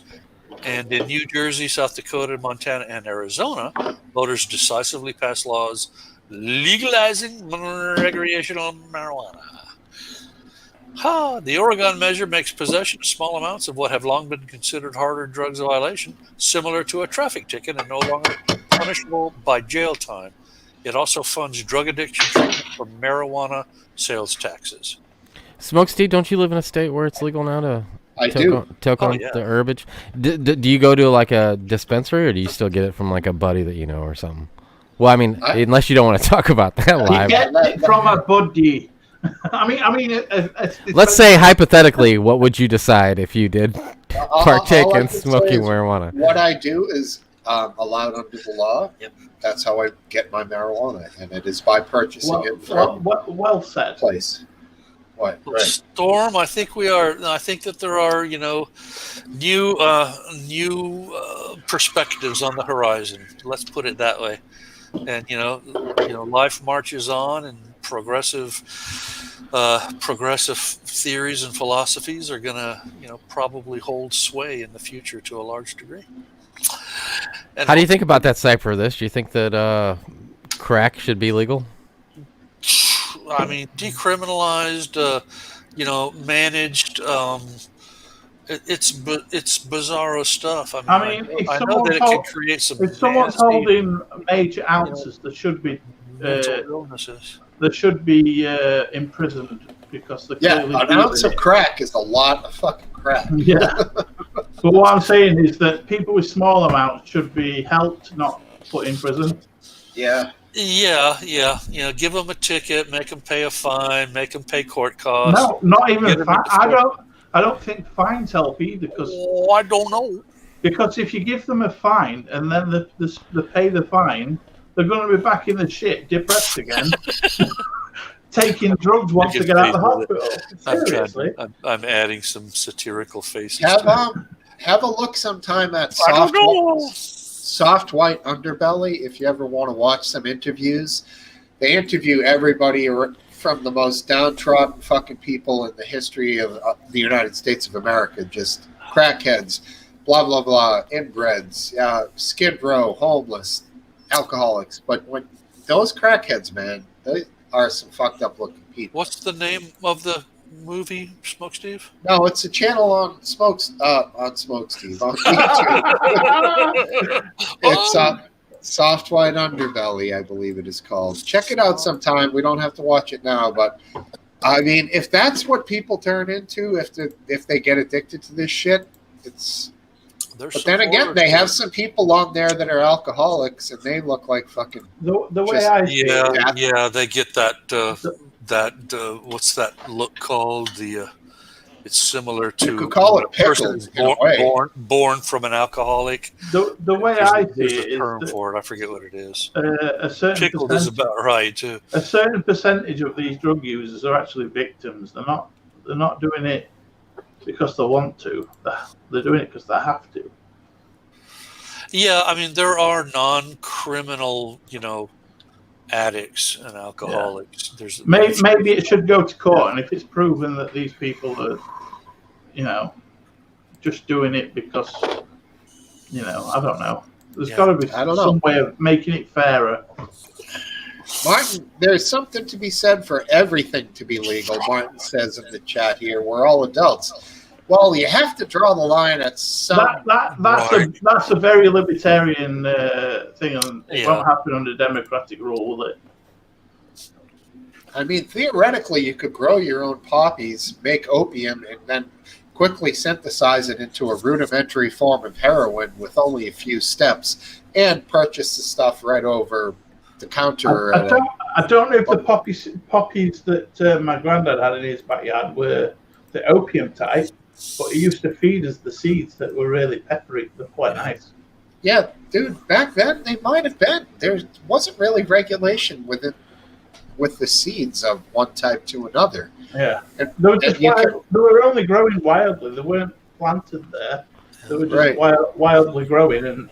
And in New Jersey, South Dakota, Montana, and Arizona, voters decisively passed laws legalizing recreational marijuana. The Oregon measure makes possession of small amounts of what have long been considered harder drugs a violation, similar to a traffic ticket and no longer punishable by jail time. It also funds drug addiction treatment for marijuana sales taxes. Smokesteve, don't you live in a state where it's legal now to toke on the herbage? Do you go to like a dispensary, or do you still get it from like a buddy that you know or something? Well, I mean, unless you don't want to talk about that live. You get it from a buddy. Let's say hypothetically, what would you decide if you did partake in smoking marijuana? What I do is allowed under the law. Yep. That's how I get my marijuana, and it is by purchasing it from well said. Place. What? Right. Storm, I think that there are, new perspectives on the horizon. Let's put it that way. And life marches on, and progressive theories and philosophies are going to, probably hold sway in the future to a large degree. And how do you think about that side for this? Do you think that crack should be legal? I mean, decriminalized, managed. It's bizarro stuff. I know that it can create some. If someone's holding major ounces, there should be illnesses. They should be imprisoned because they an ounce of crack is a lot of fucking crack. Yeah. But what I'm saying is that people with small amounts should be helped, not put in prison. Yeah. Yeah. Give them a ticket, make them pay a fine, make them pay costs. No, not even fine. I don't think fines help either I don't know. Because if you give them a fine and then they pay the fine, they're going to be back in the shit, depressed again, taking drugs once they get out of the hospital. Seriously. I'm adding some satirical faces. Have a look sometime at soft white underbelly if you ever want to watch some interviews. They interview everybody from the most downtrodden fucking people in the history of the United States of America, just crackheads, blah, blah, blah, inbreds, skid row, homeless, alcoholics. But when those crackheads, man, they are some fucked up looking people. What's the name of the movie, Smokesteve? No, it's a channel on Smokesteve on YouTube. It's Soft White Underbelly, I believe it is called. Check it out sometime. We don't have to watch it now, but I mean, if that's what people turn into, if they get addicted to this shit, it's. But then again, they have some people on there that are alcoholics, and they look like fucking. The way I see it, yeah, they get that what's that look called? It's similar to you could call it person born from an alcoholic. The way I see there's it a term is for it. I forget what it is. A certain Pickled is about right too. A certain percentage of these drug users are actually victims. They're not doing it because they want to. They're doing it because they have to. Yeah, I mean, there are non-criminal, addicts and alcoholics. Yeah. Maybe it should go to court, and if it's proven that these people are, just doing it because, I don't know. There's got to be some way of making it fairer. Martin, there's something to be said for everything to be legal. Martin says in the chat here, we're all adults. Well, you have to draw the line at some. That's a very libertarian thing. It won't happen under democratic rule, will it? I mean, theoretically, you could grow your own poppies, make opium, and then quickly synthesize it into a rudimentary form of heroin with only a few steps, and purchase the stuff right over the counter. I don't know if the poppies that my granddad had in his backyard were the opium type, but he used to feed us the seeds that were really peppery. They're quite nice. Yeah, dude, back then they might have been. There wasn't really regulation with the seeds of one type to another. Yeah. They were only growing wildly. They weren't planted there. They were just wildly growing, and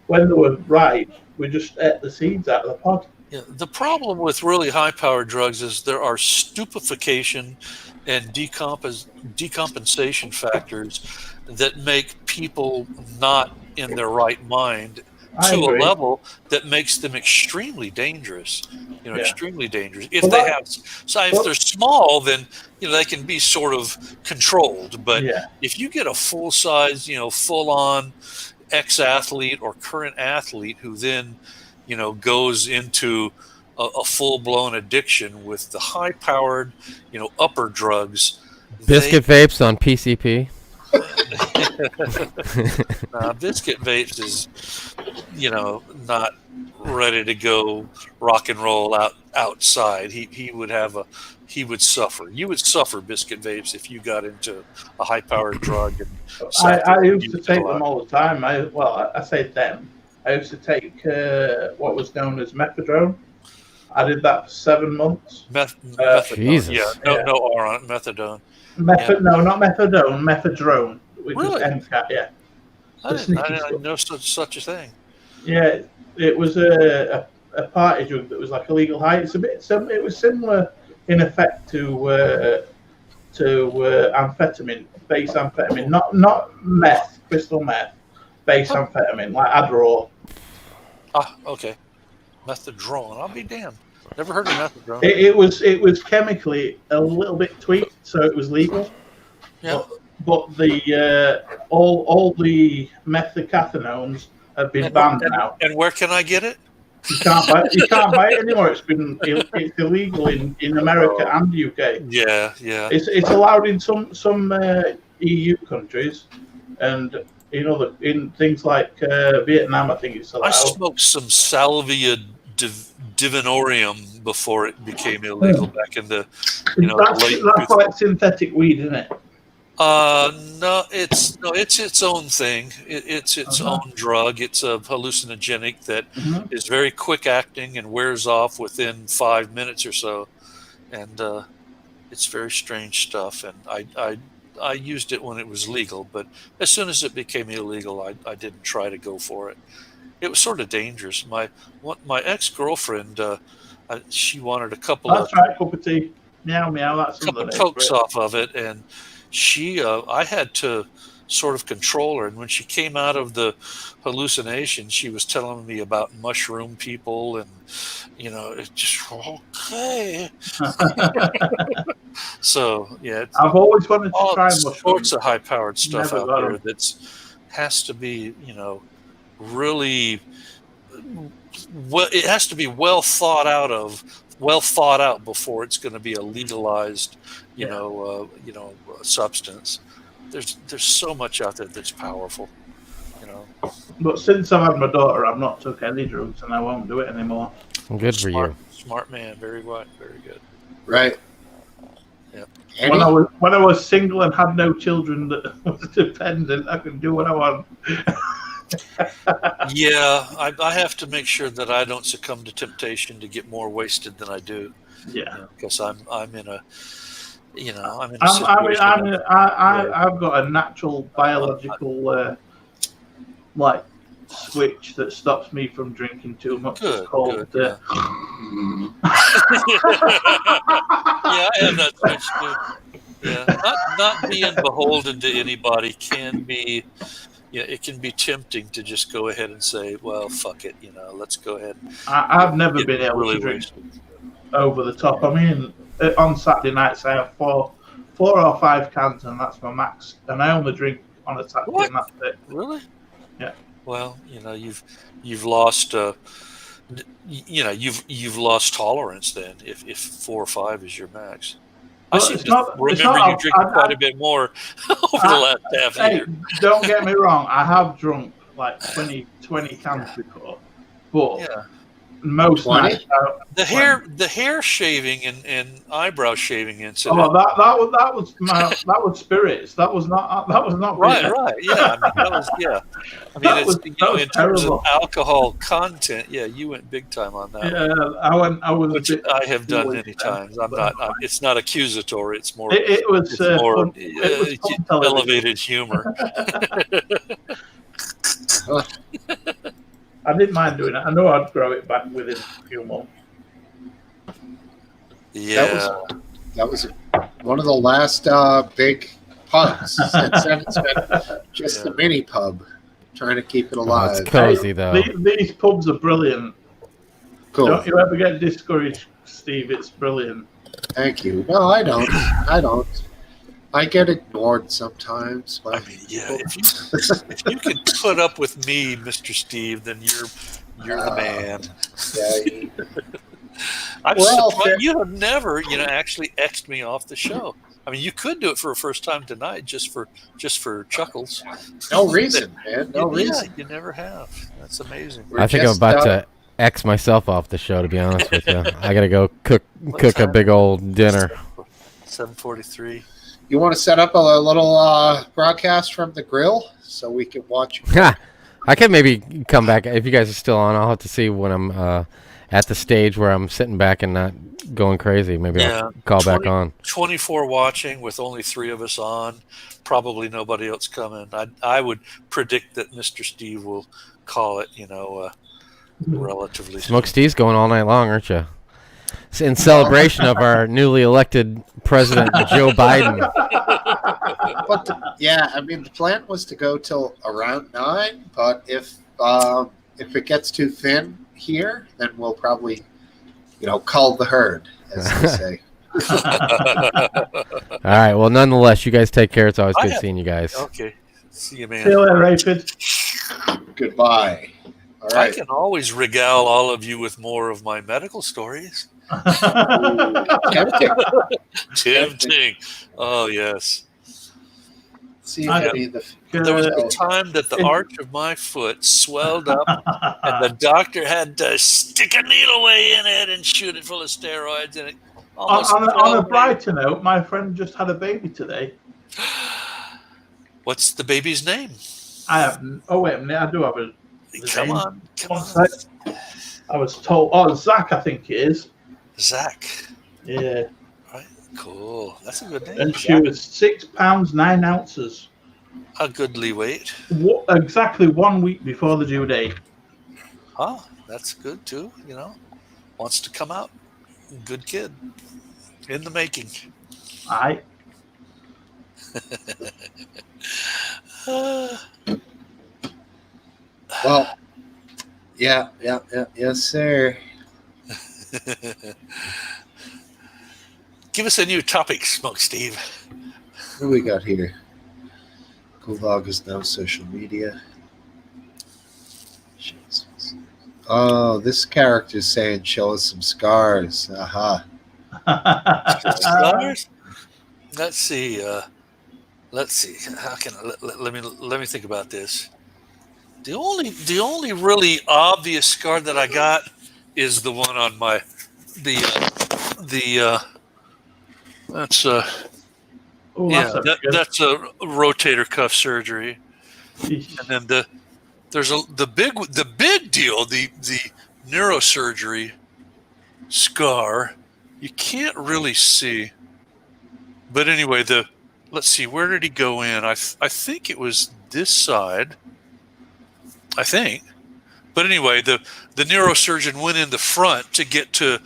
when they were ripe, we just ate the seeds out of the pod. Yeah, the problem with really high-powered drugs is there are stupefaction and decompensation factors that make people not in their right mind to a level that makes them extremely dangerous. Extremely dangerous. If they're small, then they can be sort of controlled. But if you get a full-size, full-on ex-athlete or current athlete who then goes into a full-blown addiction with the high-powered, upper drugs. Biscuit vapes on PCP. Biscuit vapes is, not ready to go rock and roll outside. He would suffer. You would suffer biscuit vapes if you got into a high-powered drug. I used to take them all the time. I say them. I used to take what was known as methadone. I did that for 7 months. Methadone. Jesus. Yeah, no R on it. Methadone. No, not methadone. Methadone, which is MCAT. Yeah. I didn't know such a thing. Yeah, it was a party drug that was like a legal high. It was similar in effect to amphetamine, base amphetamine, not meth, crystal meth, base amphetamine like Adderall. Ah, okay. Methadone. I'll be damned. Never heard of methadone. It was chemically a little bit tweaked, so it was legal. Yeah. But the all the methacathinones have been banned now. And where can I get it? You can't buy it anymore. It's illegal in America and UK. Yeah. It's allowed in some EU countries, and in things like Vietnam, I think it's allowed. I smoked some Salvia divinorum before it became illegal back in the late. That's like synthetic weed, isn't it? No, it's its own thing. It's its own drug. It's a hallucinogenic that is very quick acting and wears off within 5 minutes or so, and it's very strange stuff. And I used it when it was legal, but as soon as it became illegal, I didn't try to go for it. It was sort of dangerous. My ex-girlfriend, she wanted a couple That's right, cup of tea. Meow, meow. That's couple cokes off of it, and I had to sort of control her. And when she came out of the hallucination, she was telling me about mushroom people, and it's just okay. So yeah, I've always wanted to try all mushrooms. sorts of high-powered stuff Never out got there has to be really well. It has to be well thought out before it's going to be a legalized substance. There's so much out there that's powerful. But since I've had my daughter, I've not took any drugs, and I won't do it anymore. Good for you. Smart man. Very good. Right. Yeah. When I was single and had no children that was dependent, I could do what I want. Yeah, I have to make sure that I don't succumb to temptation to get more wasted than I do. Yeah, because I'm in a I've got a natural biological switch that stops me from drinking too much. It's called. Yeah, I have that switch too. Yeah, not being beholden to anybody can be. Yeah, it can be tempting to just go ahead and say, "Well, fuck it," let's go ahead. I've never been able to drink over the top. I mean, on Saturday nights I have four or five cans, and that's my max. And I only drink on a Saturday, and that's it. Really? Yeah. Well, you've lost you've lost tolerance then if 4 or 5 is your max. Well, I seem to remember you drinking quite a bit more over the last half year. Don't get me wrong, I have drunk like 20 cans before, but most nights the hair shaving and eyebrow shaving incident. Oh, that was spirits. That was not right. Yeah, that was in terms of alcohol content. Yeah, you went big time on that. Yeah, I was. Which I have done many times. I'm not. It's not accusatory. It's more. It was more elevated humor. I didn't mind doing it. I know I'd grow it back within a few months. Yeah, that was one of the last big pubs. Since then, it's been just a mini pub, trying to keep it alive. It's cozy though. These pubs are brilliant. Cool. Don't you ever get discouraged, Steve? It's brilliant. Thank you. No, I don't. I get ignored sometimes. I mean, if you can put up with me, Mr. Steve, then you're the man. Yeah. I'm surprised you have never, actually X'd me off the show. I mean, you could do it for a first time tonight, just for chuckles. No reason, man. No reason. You never have. That's amazing. I think I'm about to X myself off the show. To be honest with you, I gotta go cook a big old dinner. 7:43. You want to set up a little broadcast from the grill so we can watch? I can maybe come back if you guys are still on. I'll have to see when I'm at the stage where I'm sitting back and not going crazy. Maybe I'll call back on. 24 watching with only 3 of us on. Probably nobody else coming. I would predict that Mr. Steve will call it, relatively. Smokesteve's going all night long, aren't you? In celebration of our newly elected president, Joe Biden. But the plan was to go till around 9. But if it gets too thin here, then we'll probably, cull the herd, as they say. All right. Well, nonetheless, you guys take care. It's always good seeing you guys. Okay. See you, man. See you later, Rapid. Goodbye. All right. I can always regale all of you with more of my medical stories. Tempting. Oh, yes. See, there was a time that the arch of my foot swelled up, and the doctor had to stick a needle way in it and shoot it full of steroids. And it on a brighter note, my friend just had a baby today. What's the baby's name? I have. Oh wait a minute, I do have a. Come on. One sec. I was told. Oh, Zach, I think it is. Zach. Yeah. Right. Cool. That's a good name. And she was 6 pounds 9 ounces. A goodly weight. Exactly 1 week before the due date. Huh. That's good too. Wants to come out. Good kid. In the making. Aye. Well, yeah, yes, sir. Give us a new topic, Smokesteve. What do we got here? Gulag is now social media. Jesus. Oh, this character's saying, "Show us some scars." Aha. Scars? Let's see. How can let me think about this. The only really obvious scar that I got is the one on my that's that's a rotator cuff surgery, and then the big deal, the neurosurgery scar. You can't really see, but anyway, let's see, where did he go in? I think it was this side. I think. But anyway, the neurosurgeon went in the front to get to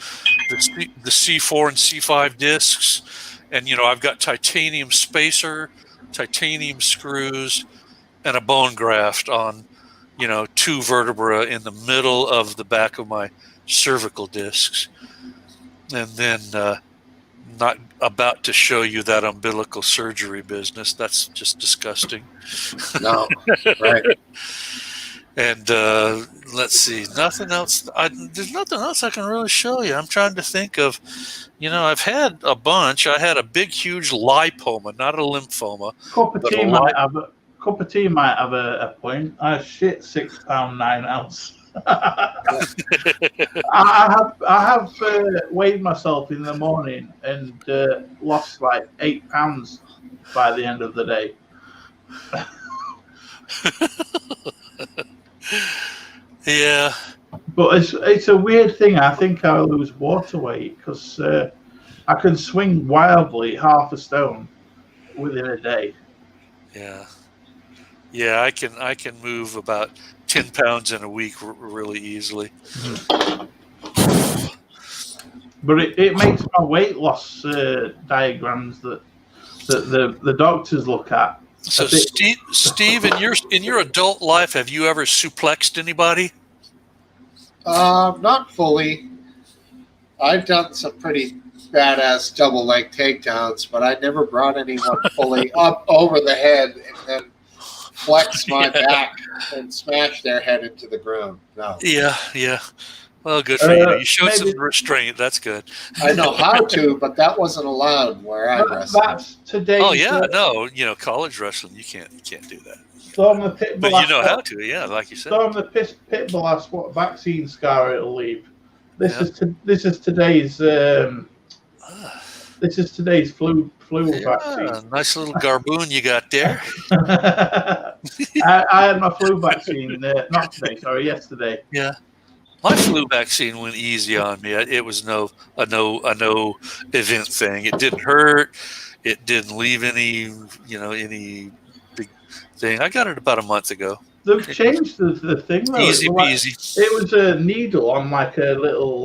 the C4 and C5 discs. And, I've got titanium spacer, titanium screws, and a bone graft on, 2 vertebrae in the middle of the back of my cervical discs. And then not about to show you that umbilical surgery business. That's just disgusting. No, right. And let's see, nothing else. There's nothing else I can really show you. I'm trying to think of, I've had a bunch. I had a big, huge lipoma, not a lymphoma. Cup of tea might have a point. I shit 6 pound 9 ounce. I have weighed myself in the morning and lost like 8 pounds by the end of the day. Yeah, but it's a weird thing. I think I lose water weight because I can swing wildly half a stone within a day. Yeah, I can move about 10 pounds in a week really easily. But it makes my weight loss diagrams that the doctors look at. So Steve, in your adult life, have you ever suplexed anybody? Not fully. I've done some pretty badass double leg takedowns, but I never brought anyone fully up over the head and then flexed my back and smashed their head into the ground. No. Yeah. Well, good for you. You showed some restraint. That's good. I know how to, but that wasn't allowed where I wrestled. That's today. Oh yeah, no, college wrestling, you can't do that. Storm the Pitbull. But you know how to, yeah, like you said. Storm the Pitbull asked what vaccine scar it'll leave. This is today's flu vaccine. Nice little garboon you got there. I had my flu vaccine not today, sorry, yesterday. Yeah. My flu vaccine went easy on me. It was no event thing. It didn't hurt. It didn't leave any big thing. I got it about a month ago. They've changed the thing though. Easy peasy. It was a needle on like a little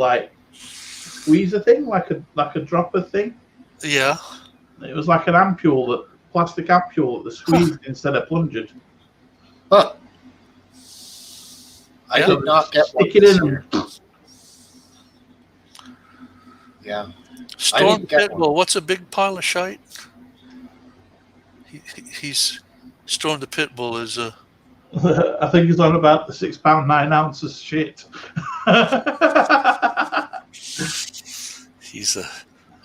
squeezer thing, like a dropper thing. Yeah. It was like an plastic ampule that squeezed instead of plunged. Huh. I did not get one. Stick it in them. Yeah. Storm Pitbull, what's a big pile of shite? He's Storm the Pitbull is a. I think he's on about the 6 pound 9 ounces shit. He's a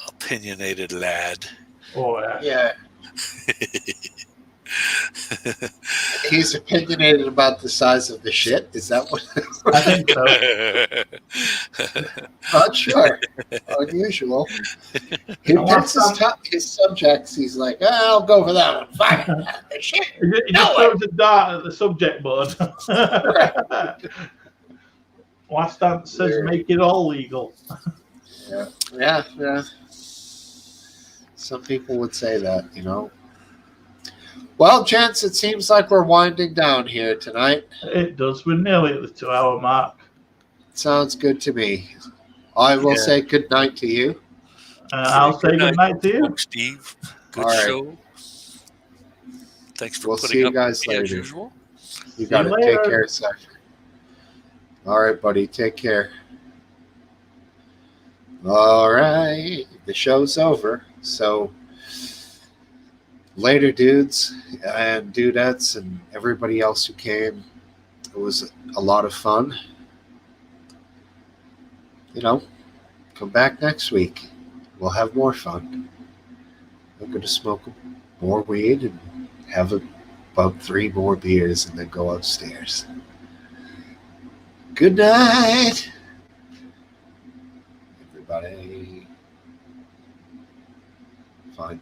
opinionated lad. Oh yeah. He's opinionated about the size of the shit. Is that what? I think so. Not sure. Unusual. He picks his subjects. He's like, I'll go for that one. Fine. Shit. He just throws a dart at the subject board. Last dance says make it all legal. Yeah. Some people would say that, you know. Well, gents, it seems like we're winding down here tonight. It does. We're nearly at the 2-hour mark. Sounds good to me. I will say good night to you. I'll say good night to you. Steve. Good All right. show. Thanks for We'll putting see you up guys with me later. as usual. You got to take care, Cypher. All right, buddy. Take care. All right. The show's over. So later, dudes and dudettes and everybody else who came. It was a lot of fun. You know, come back next week. We'll have more fun. I'm going to smoke more weed and have about 3 more beers and then go upstairs. Good night.